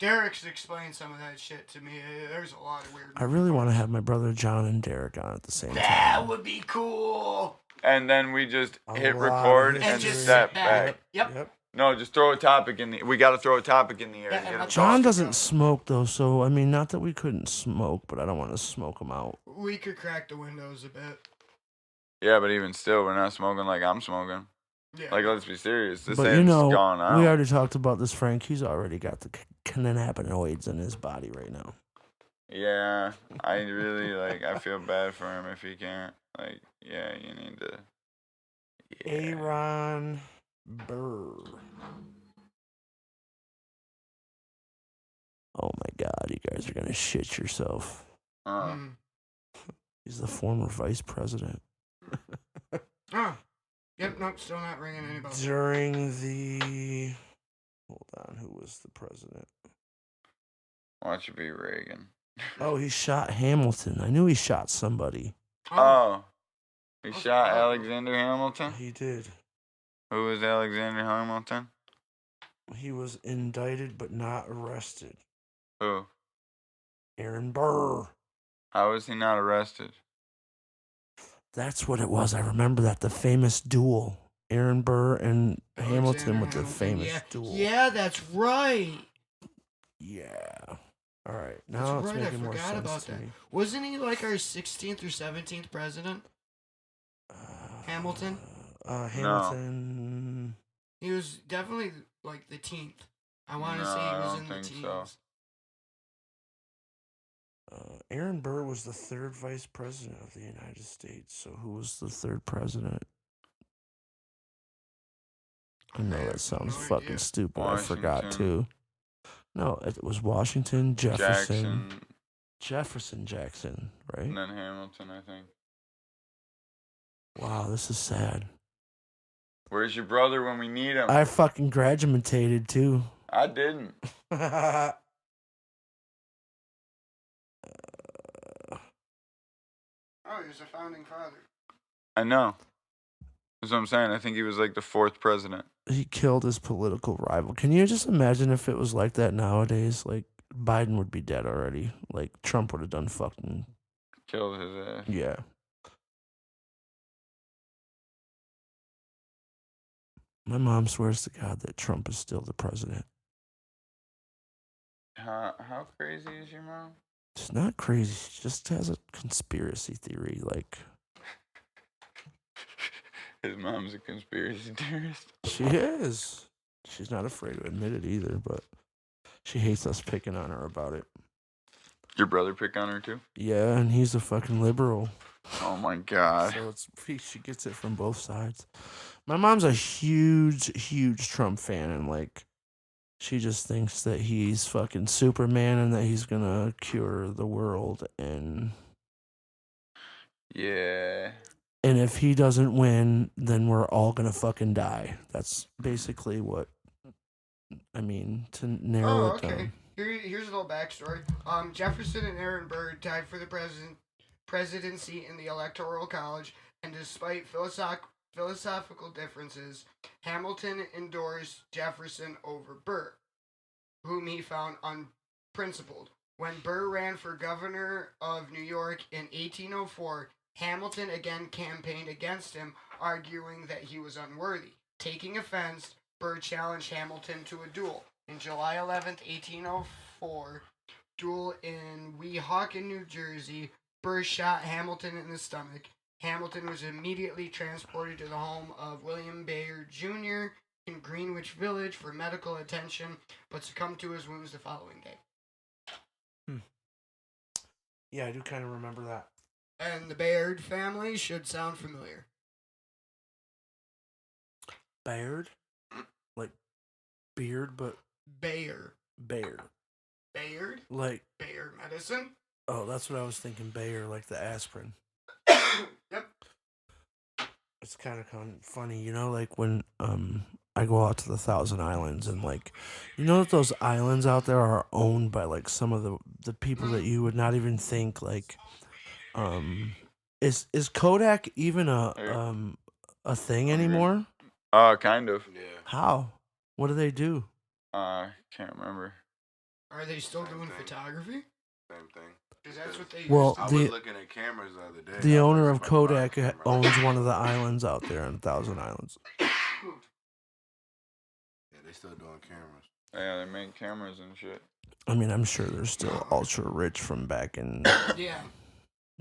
Derek's explained some of that shit to me. There's a lot of weird. I really want to have my brother John and Derek on at the same That time. would be cool. And then we just A hit lot of record history. and just step sit back. back. Yep. No, just throw a topic in the. We got to throw a topic in the air. Yeah, and and get 'em let's- John talking. doesn't smoke though, so I mean, not that we couldn't smoke, but I don't want to smoke him out. We could crack the windows a bit. Yeah, but even still, we're not smoking like I'm smoking. Yeah. Like, let's be serious. This But ain't you know, gone out. we already talked about this, Frank. He's already got the cannabinoids in his body right now. Yeah, I really like. I feel bad for him if he can't. Like, yeah, you need to. Yeah. Aaron Burr. Oh my God, you guys are gonna shit yourself. Mm. He's the former vice president. Oh. Yep, nope, still not ringing any bells. During the, hold on, who was the president? Watch it be Reagan. Oh, he shot Hamilton. I knew he shot somebody. Oh, he Oh, shot oh. Alexander Hamilton. He did. Who was Alexander Hamilton? He was indicted but not arrested. Who? Aaron Burr. How was he not arrested? That's what it was. I remember that. The famous duel. Aaron Burr and Hamilton Alexander with the Hamilton, famous yeah. duel. Yeah, that's right. Yeah. All right. That's Now it's right, I making more forgot sense about to that. me. Wasn't he like our 16th or 17th president? Hamilton? Hamilton. He was definitely like the 10th. I want to No, say he I was don't in the think teens. so. Aaron Burr was the third vice president of the United States. So who was the third president? I know that sounds no fucking idea. stupid. I forgot Washington. too. No, it was Washington, Jefferson. Jackson, Jefferson Jackson, right? and then Hamilton, I think. Wow, this is sad. Where's your brother when we need him? I fucking graduated too. I didn't. No, he was a founding father. I know. That's what I'm saying. I think he was like the 4th president. He killed his political rival. Can you just imagine if it was like that nowadays? Like, Biden would be dead already. Like, Trump would have done fucking... Killed his ass. Yeah. My mom swears to God that Trump is still the president. How crazy is your mom? She's not crazy. She just has a conspiracy theory. Like, His mom's a conspiracy theorist. she is. She's not afraid to admit it either, but she hates us picking on her about it. Your brother pick on her too? Yeah, and he's a fucking liberal. Oh my god. So she gets it from both sides. My mom's a huge Trump fan, and like, she just thinks that he's fucking Superman and that he's gonna cure the world, and Yeah. if he doesn't win, then we're all gonna fucking die. That's basically what I mean, to narrow Oh, it okay. down. Here's a little backstory. Jefferson and Aaron Burr tied for the presidency in the Electoral College, and despite philosophical differences, Hamilton endorsed Jefferson over Burr, whom he found unprincipled. When Burr ran for governor of New York in 1804, Hamilton again campaigned against him, arguing that he was unworthy. Taking offense, Burr challenged Hamilton to a duel. In July 11th, 1804, duel in Weehawken, New Jersey, Burr shot Hamilton in the stomach. Hamilton was immediately transported to the home of William Bayard Jr. in Greenwich Village for medical attention, but succumbed to his wounds the following day. Yeah, I do kind of remember that. And the Bayard family should sound familiar. Bayard? Like beard, but Bayer. Bayard. Bayard? Like, Bayer medicine? oh, that's what I was thinking, Bayer, like the aspirin. Yep. It's kind of funny, you know, like when I go out to the Thousand Islands, and like, you know that those islands out there are owned by like some of the people that you would not even think, like, is Kodak even a thing anymore? Kind of. Yeah. How? What do they do? Can't remember. Are they still Same doing thing. photography? Same thing. Because that's what they Well, I the- was looking at cameras the other day. The I was owner of about to buy a Kodak camera. owns one of the islands out there on Thousand Islands. Yeah, they still doing cameras. Yeah, they make cameras and shit. I mean, I'm sure they're still ultra rich from back in, Yeah.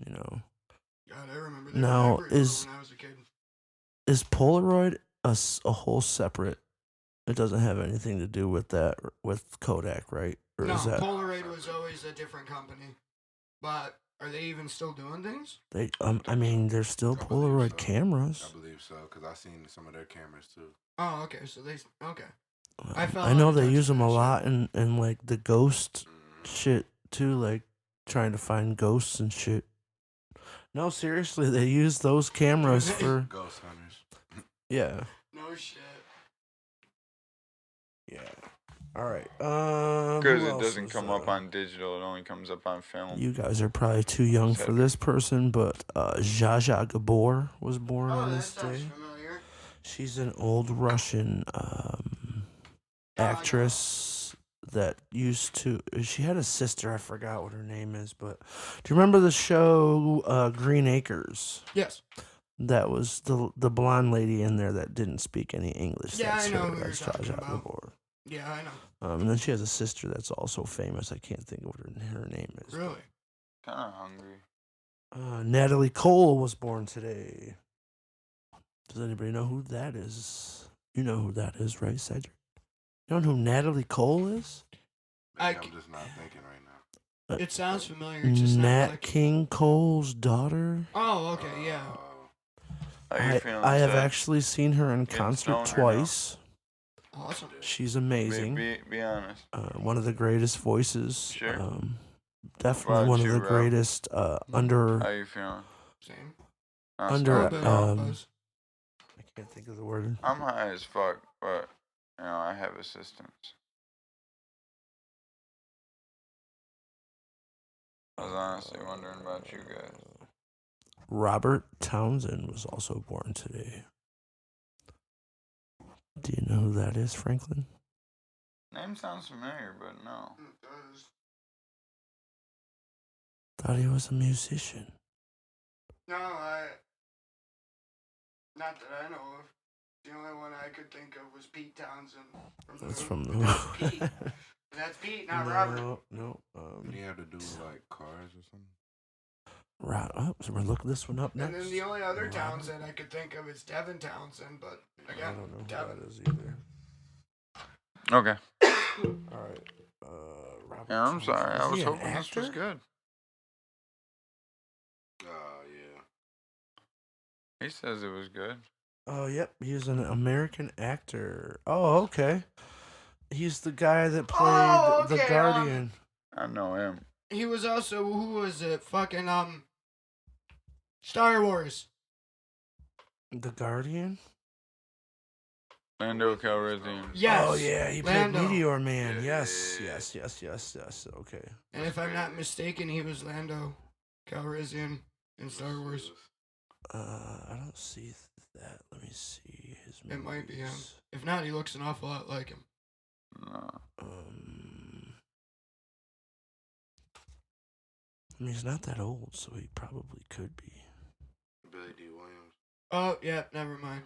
you know. God, I remember that. Now, I remember is- when I was a kid. Is Polaroid a whole separate? It doesn't have anything to do with that, with Kodak, right? Or No, is that Polaroid was always a different company. But are they even still doing things? they? I mean, there's still I believe Polaroid so. cameras. I believe so, because I seen some of their cameras too. Oh, okay. So they okay. I know they use them a that shit. lot in like the ghost Mhm. shit too, like trying to find ghosts and shit. No, seriously, they use those cameras for Ghost hunters. yeah. No shit. Yeah. All right. Because who it else doesn't was, come up on digital, it only comes up on film. You guys are probably too young for this person, but Zsa Zsa Gabor was born Oh, on that this sounds day. familiar. She's an old Russian actress that used to. She had a sister. I forgot what her name is, but do you remember the show Green Acres? Yes. That was the blonde lady in there that didn't speak any English. Yeah, That's I know her. who you're That's talking Zsa Zsa about. Gabor. Yeah, I know. And then she has a sister that's also famous. I can't think of what her name is. Really? Kind of hungry. Natalie Cole was born today. Does anybody know who that is? You know who that is, right, Cedric? You don't know who Natalie Cole is? I Maybe c- I'm just not thinking right now. It sounds familiar. It's just not Nat clicking. King Cole's daughter. Oh, okay, yeah. How you feeling? I have Seth? actually seen her in Getting concert stoned or no? twice. Awesome. She's amazing. Be honest. One of the greatest voices. Sure. Definitely About one of you, the bro? greatest How under you feeling? Same. Not Under, smoking, Bit no? of buzz. I can't think of the word. I'm high as fuck, but I have assistance. I was honestly wondering about you guys. Robert Townsend was also born today. Do you know who that is, Franklin? Name sounds familiar, but no. It does. Thought he was a musician. No, not that I know of. The only one I could think of was Pete Townsend. That's from But that's Pete. That's Pete, not Robert. No. Did he have to do with, like, cars or something? So we're looking this one up next. And then the only other Robert. Townsend I could think of is Devin Townsend, but I again, don't know who Devin. that is either. Okay. All right. Robert Yeah, I'm Townsend. sorry. I Is was he an hoping this was actor? good. Yeah. He says it was good. Oh, yep. He's an American actor. Oh, okay. He's the guy that played the okay, Guardian. I know him. He was also, who was it? Fucking, Star Wars. The Guardian? Lando Calrissian. Yes. Oh, yeah. He Lando. played Meteor Man. Yeah, Yes. yeah, Yes. Okay. And if I'm not mistaken, he was Lando Calrissian in Star Wars. I don't see that. Let me see his movies. It might be him. If not, he looks an awful lot like him. No. I mean, he's not that old, so he probably could be. Billy D. Williams. Oh, yeah, never mind.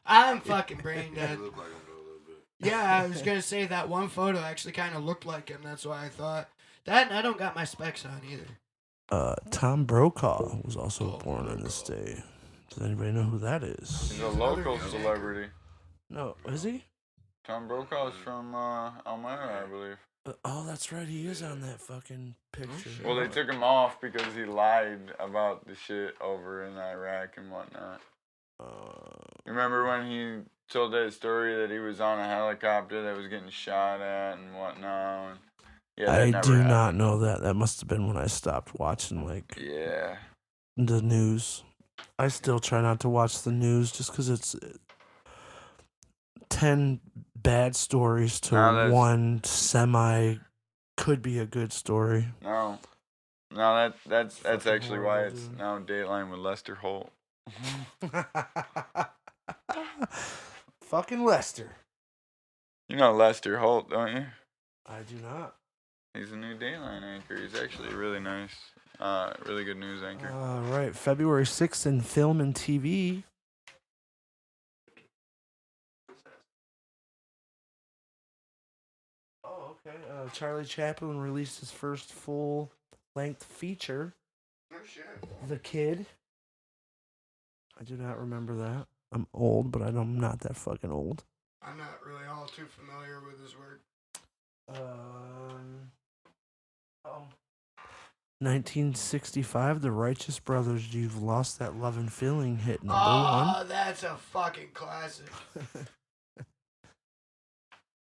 I'm fucking brain He dead. looked like him though, a little bit. Yeah, I was gonna say that one photo actually kind of looked like him. That's why I thought that. And I don't got my specs on either. Tom Brokaw was also Oh, born on this Brokaw. day. Does anybody know who that is? He's a another local guy. celebrity. No, is he? Tom Brokaw is from Elmira, I believe. Oh, that's right. He is on that fucking picture. shit. Well, they took him off because he lied about the shit over in Iraq and whatnot. Remember when he told that story that he was on a helicopter that was getting shot at and whatnot? And yeah, that I never do happened. not know that. That must have been when I stopped watching like Yeah. the news. I still try not to watch the news just because it's 10 bad stories to No, that's- one semi could be a good story. No, that's Fucking actually why horrible, it's dude. now Dateline with Lester Holt. Fucking Lester. You know Lester Holt, don't you? I do not. He's a new Dateline anchor. He's actually really nice, really good news anchor. All right, February 6th in film and TV. Oh, okay. Charlie Chaplin released his first full-length feature, No shit. The Kid. I do not remember that. I'm old, but I'm not that fucking old. I'm not really all too familiar with his work. 1965, The Righteous Brothers, You've Lost That Lovin' Feeling hit number Oh, that's a fucking classic. one.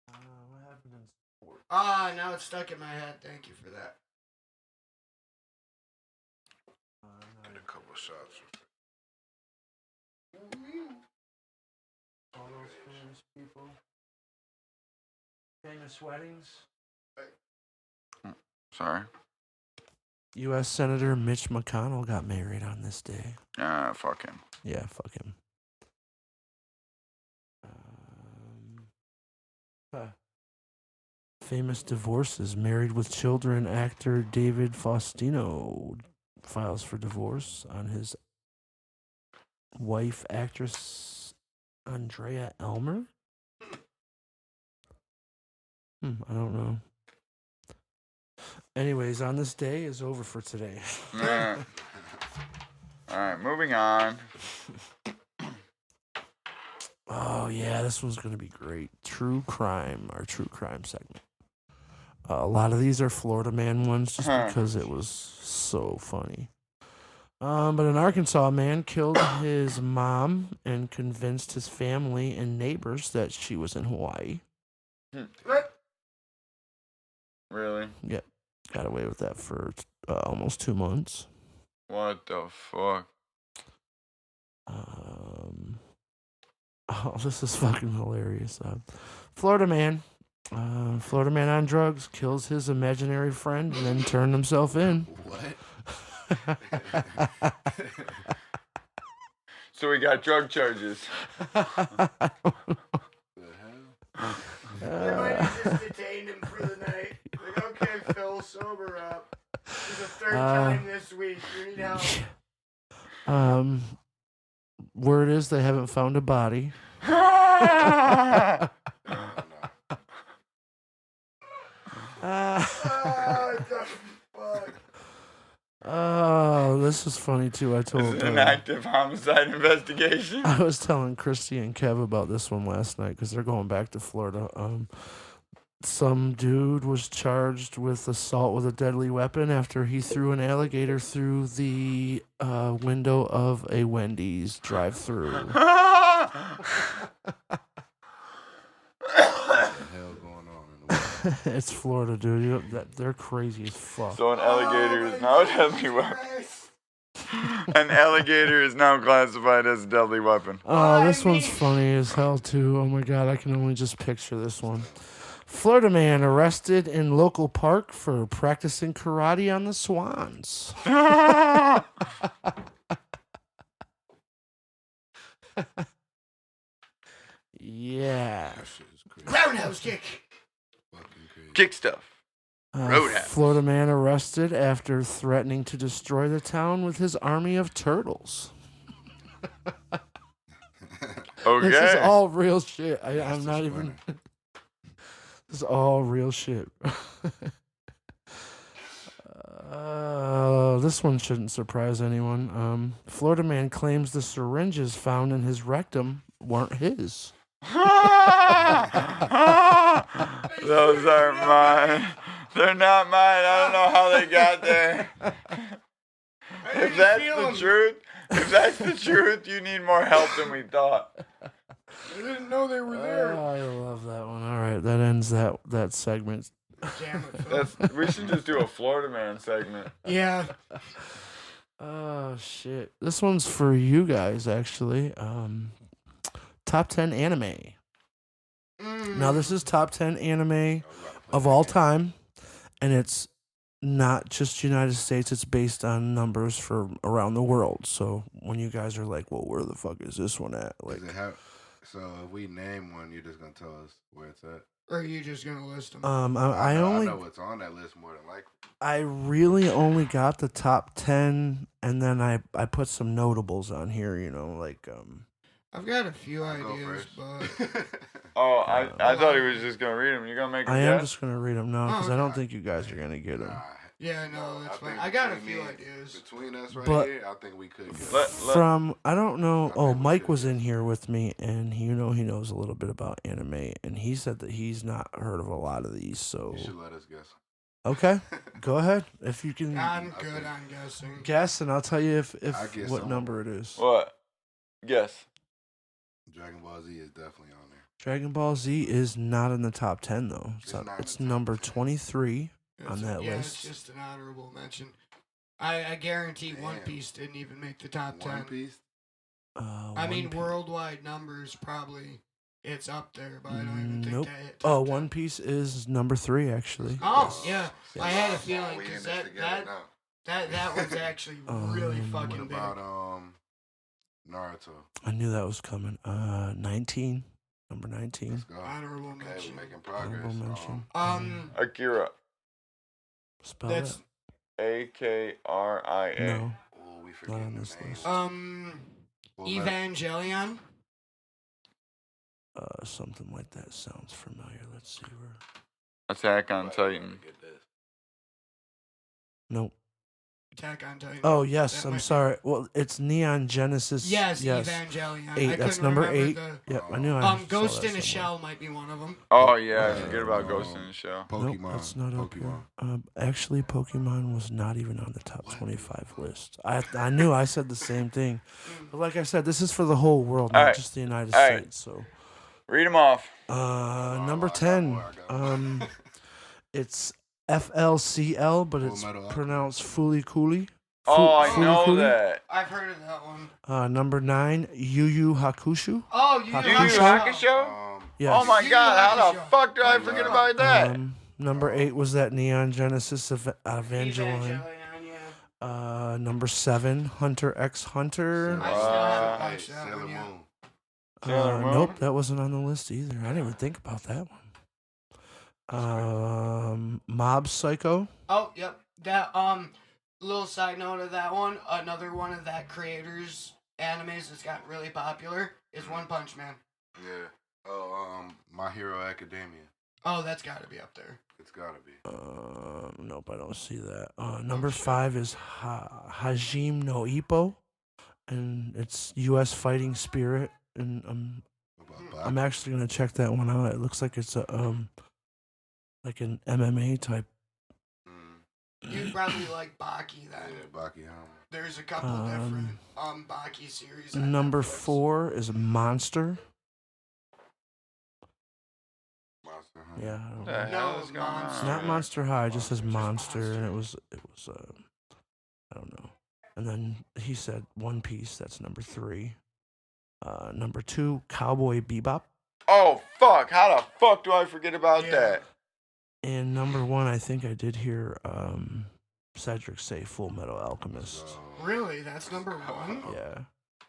What happened in sports? Now it's stuck in my head. Thank you for that. Get a couple shots. All those famous people. Famous weddings. Sorry. U.S. Senator Mitch McConnell got married on this day. Fuck him. Yeah, fuck him. Famous divorces. Married with Children actor David Faustino files for divorce on his wife, actress Andrea Elmer. I don't know. Anyways, on this day is over for today. Yeah. All right, moving on. Oh yeah, this one's gonna be great. True crime, our true crime segment. A lot of these are Florida Man ones, just because it was so funny. But an Arkansas man killed his mom and convinced his family and neighbors that she was in Hawaii. Really? Yep, got away with that for almost 2 months. What the fuck? Oh, this is fucking hilarious. Florida man on drugs kills his imaginary friend and then turned himself in. What? So we got drug charges. The hell? They might have just detained him for the night. Like, okay, Phil, sober up. This is the third time this week. You need help. Word is they haven't found a body. No. What the fuck? Oh, this is funny too. I This told is an active homicide investigation. I was telling Christy and Kev about this one last night because they're going back to Florida. Some dude was charged with assault with a deadly weapon after he threw an alligator through the window of a Wendy's drive-through. What the hell going on in the world? It's Florida, dude. They're crazy as fuck. So an alligator is now a deadly weapon. Christ. An alligator is now classified as a deadly weapon. Oh, this one's funny as hell too. Oh my god, I can only just picture this one. Florida man arrested in local park for practicing karate on the swans. Yeah. That shit is crazy. Roundhouse kick. Fucking crazy. Kick stuff. Roadhouse. Florida man arrested after threatening to destroy the town with his army of turtles. Okay. This is all real shit. I'm That's not just even. funny. This is all real shit. This one shouldn't surprise anyone. Florida man claims the syringes found in his rectum weren't his. Those are mine. They're not mine. I don't know how they got there. If that's the truth, you need more help than we thought. I didn't know they were there. I love that one. All right, that ends that segment. Damn it, Phil. We should just do a Florida man segment. Yeah. Oh shit! This one's for you guys, actually. Top 10 anime. Now this is top 10 anime of all time, and it's not just United States. It's based on numbers for around the world. So when you guys are like, "Well, where the fuck is this one at?" Like, Does it have, so if we name one, you're just gonna tell us where it's at. Or are you just gonna list them? I I only know what's on that list more than likely. I really only got the top 10, and then I put some notables on here, you know, like I've got a few I'll go ideas, first. but Oh, I thought he was just gonna read them. You gonna make a I am guess? just gonna read them now because Oh, I don't okay. think you guys are gonna get them. Nah, yeah, no, that's I fine. think I got a between few me- ideas. Between us right But- here, I think we could get Let- From I don't know. I Oh, think we Mike should was get in here with me, and he knows a little bit about anime, and he said that he's not heard of a lot of these. So You should let us guess. okay, go ahead if you can I'm I good think- on guessing. guess, and I'll tell you if I guess what I'm- number it is. What? Guess. Dragon Ball Z is definitely on there. Dragon Ball Z is not in the top 10 though. It's not in It's the top number 10. 23 It's on a- that yeah, list. it's just an honorable mention. I guarantee One Damn. Piece didn't even make the top 10. One Piece. I mean, One Piece- worldwide numbers probably it's up there, but I don't even think Nope. that hit Oh, top 10. One Piece is number 3 actually. Oh, yeah. I had a Wow, feeling we in because this that, together that, now. that one's actually really Um, What fucking big. about Naruto? I knew that was coming. 19, number 19. Let's go. Honorable Okay, mention. we're making progress. Honorable mention. Akira. Spell That's that. AKRIA. No. Oh, we Not forgetting on the this name. list. Full Metal- Evangelion. Something like that sounds familiar. Let's see where. Attack on Right, Titan. get this. Nope. Attack on Titan. Oh yes, That I'm might- sorry. Well, it's Neon Genesis. Yes, yes. Evangelion. I 8. That's couldn't number remember 8. the- Yep, I knew. I saw Ghost that in a somewhere. Shell might be one of them. Oh yeah, I forget about Ghost in the Shell. Pokemon. Nope, that's not up here. Pokemon. Actually, Pokemon was not even on the top 25 list. I knew I said the same thing, but like I said, this is for the whole world, not Alright, just the United alright. States. So, Read them off. number I got 10, more, I got more. it's FLCL, but Full it's Metal Alchemist. pronounced Fooly Cooley. Oh, I Fooly know Cooley. that. I've heard of that one. Number 9, Yu Yu Hakusho. Oh, Yu Yu Yu Hakusho? Hakusho? Yes. Oh my Yu Yu god, how the Hakusho. fuck did I forget about that? Number 8 was that Neon Genesis Evangelion. Evangelion, Number 7, Hunter x Hunter. I still haven't Hey, watched that Sailor one yet. Moon. Sailor Moon? Nope, that wasn't on the list either. I didn't even think about that one. Mob Psycho. Oh, yep. That little side note of that one, another one of that creator's animes that's gotten really popular is One Punch Man. Yeah. Oh, My Hero Academia. Oh, that's got to be up there. It's gotta be. Nope, I don't see that. Number 5 is Hajime no Ippo, and it's U.S. Fighting Spirit. And What I'm about actually gonna check that one out. It looks like it's a like an MMA type. You'd probably like Baki then. Yeah, Baki Hama. There's a couple different Baki series. on Number Netflix. 4 is Monster. Monster Hunter. Yeah, I don't What know. the hell No, is going Monster. It's on? not Monster High. It just says Monster. Monster, and it was I don't know. And then he said One Piece. That's number 3. Number 2, Cowboy Bebop. Oh, fuck. How the fuck do I forget about Yeah. that? And number 1, I think I did hear Cedric say Full Metal Alchemist. So, Really? That's number 1? Yeah,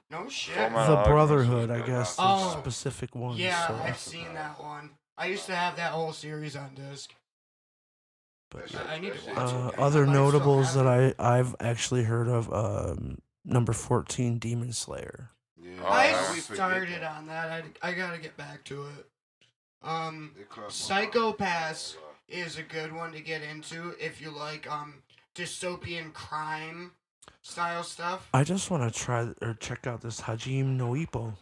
No shit. Full Metal the Alchemist Brotherhood, I is guess, the Oh. specific one. Yeah, so, I've seen that one. I used to have that whole series on disc. but, That I need to shit- watch that it. shit- other I might still notables have that I've actually heard of. Number 14, Demon Slayer. Yeah, Oh, I yeah. we forget started that. on that. I gotta get back to it. It crossed my mind. Psychopaths is a good one to get into if you like dystopian crime style stuff. I just want to try or check out this Hajime no Ippo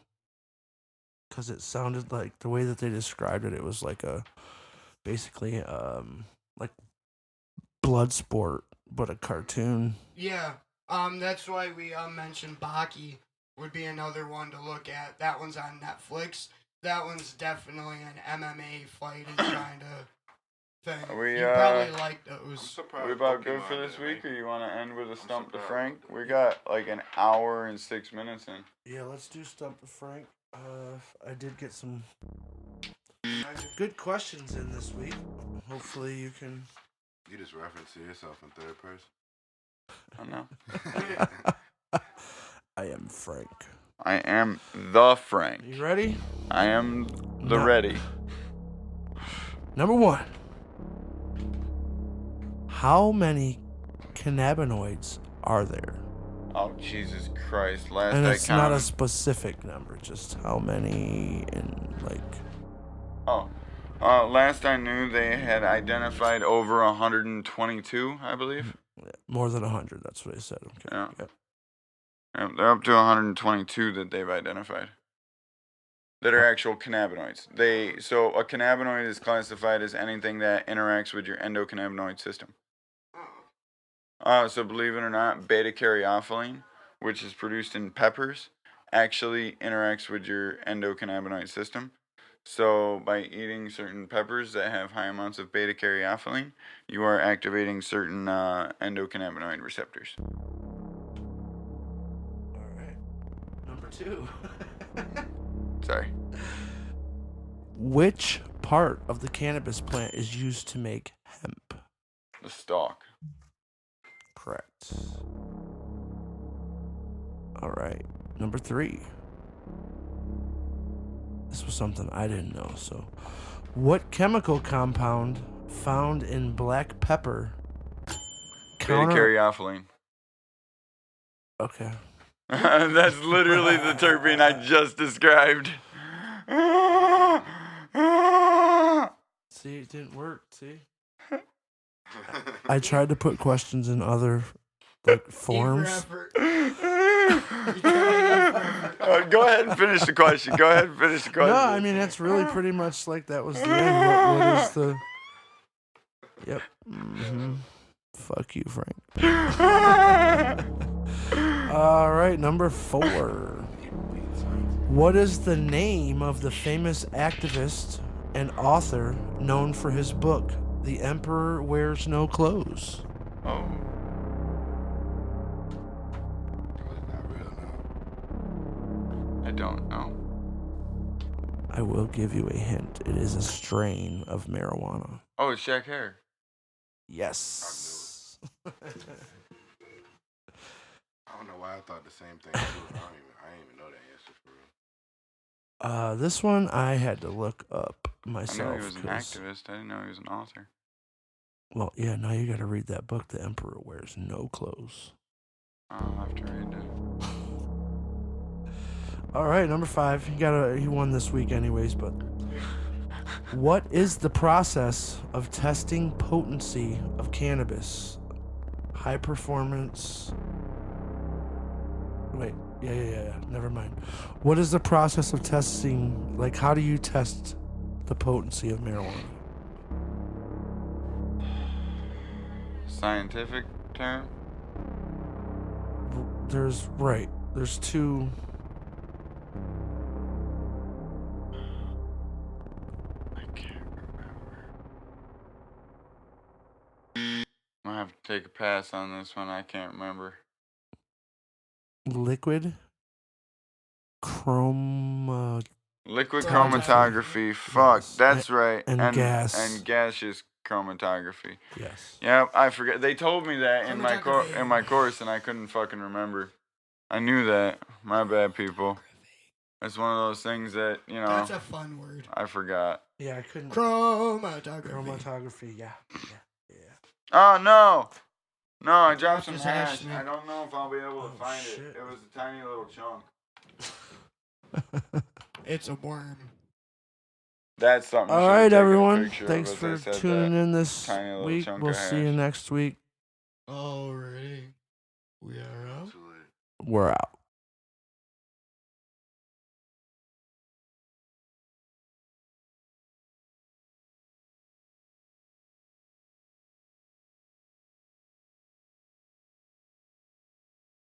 because it sounded like the way that they described it. It was like basically like blood sport, but a cartoon. Yeah. That's why we mentioned Baki would be another one to look at. That one's on Netflix. That one's definitely an MMA fighting kind of thing. Are we, you probably like I'm those. surprised We about good Pokemon for this didn't week, make or it. you want to end with a stump to surprised Frank? Pokemon We didn't got like an hour and 6 minutes in. Yeah, let's do Stump to Frank. I did get some good questions in this week. Hopefully you can. You just reference to yourself in third person. I know. I am Frank. I am the Frank. You ready? I am the No. ready. Number 1. How many cannabinoids are there? Oh, Jesus Christ. Last And I it's not a counted. specific number, just how many in like. Last I knew, they had identified over 122, I believe. More than 100, that's what I said. Okay. Yeah. Yep. Yep, they're up to 122 that they've identified. That are actual cannabinoids. So a cannabinoid is classified as anything that interacts with your endocannabinoid system. So believe it or not, beta-caryophyllene, which is produced in peppers, actually interacts with your endocannabinoid system. So by eating certain peppers that have high amounts of beta-caryophyllene, you are activating certain endocannabinoid receptors. All right. Number 2. Sorry. Which part of the cannabis plant is used to make hemp? The stalk. Correct. All right. Number 3. This was something I didn't know. So, what chemical compound found in black pepper Beta-caryophyllene. Okay. That's literally the terpene I just described. See, it didn't work. See? I tried to put questions in other like forms. Effort. Go ahead and finish the question. Go ahead and finish the question. No, I mean that's really pretty much like that was the end. What is the? Yep. Fuck you, Frank. All right, number 4. What is the name of the famous activist and author known for his book, The Emperor Wears No Clothes? Oh. Not real now. I don't know. I will give you a hint. It is a strain of marijuana. Oh, it's Jack Hare. Yes. thought the same thing too. I didn't even know that answer for real. This one I had to look up I knew myself. he was an 'cause- activist. I didn't know he was an author. Well, yeah, now you got to read that book, The Emperor Wears No Clothes. I'll have to read it. All right, number 5. He won this week anyways, but what is the process of testing potency of cannabis? High performance. Wait, yeah. Never mind. What is the process of testing? Like, how do you test the potency of marijuana? Scientific term? There's two. I can't remember. I'll have to take a pass on this one. I can't remember. Liquid chroma Liquid Chromatography. chromatography. Fuck, Yes. that's right. and gas. And gaseous chromatography. Yes. Yep, I forget. They told me that in my Chromatography. course, and I couldn't fucking remember. I knew that. My bad, people. It's one of those things that That's a fun word. I forgot. Yeah, I couldn't. Chromatography. Chromatography. Yeah. Oh no! No, I dropped some Just hash. hash, man. I don't know if I'll be able to Oh, find shit. it. It was a tiny little chunk. It's a worm. That's something. All you should've right, taken a everyone. picture of Thanks as I for said tuning that. in this Tiny little week. chunk We'll of see you hash. next week. Alrighty. We are out. Too late. We're out.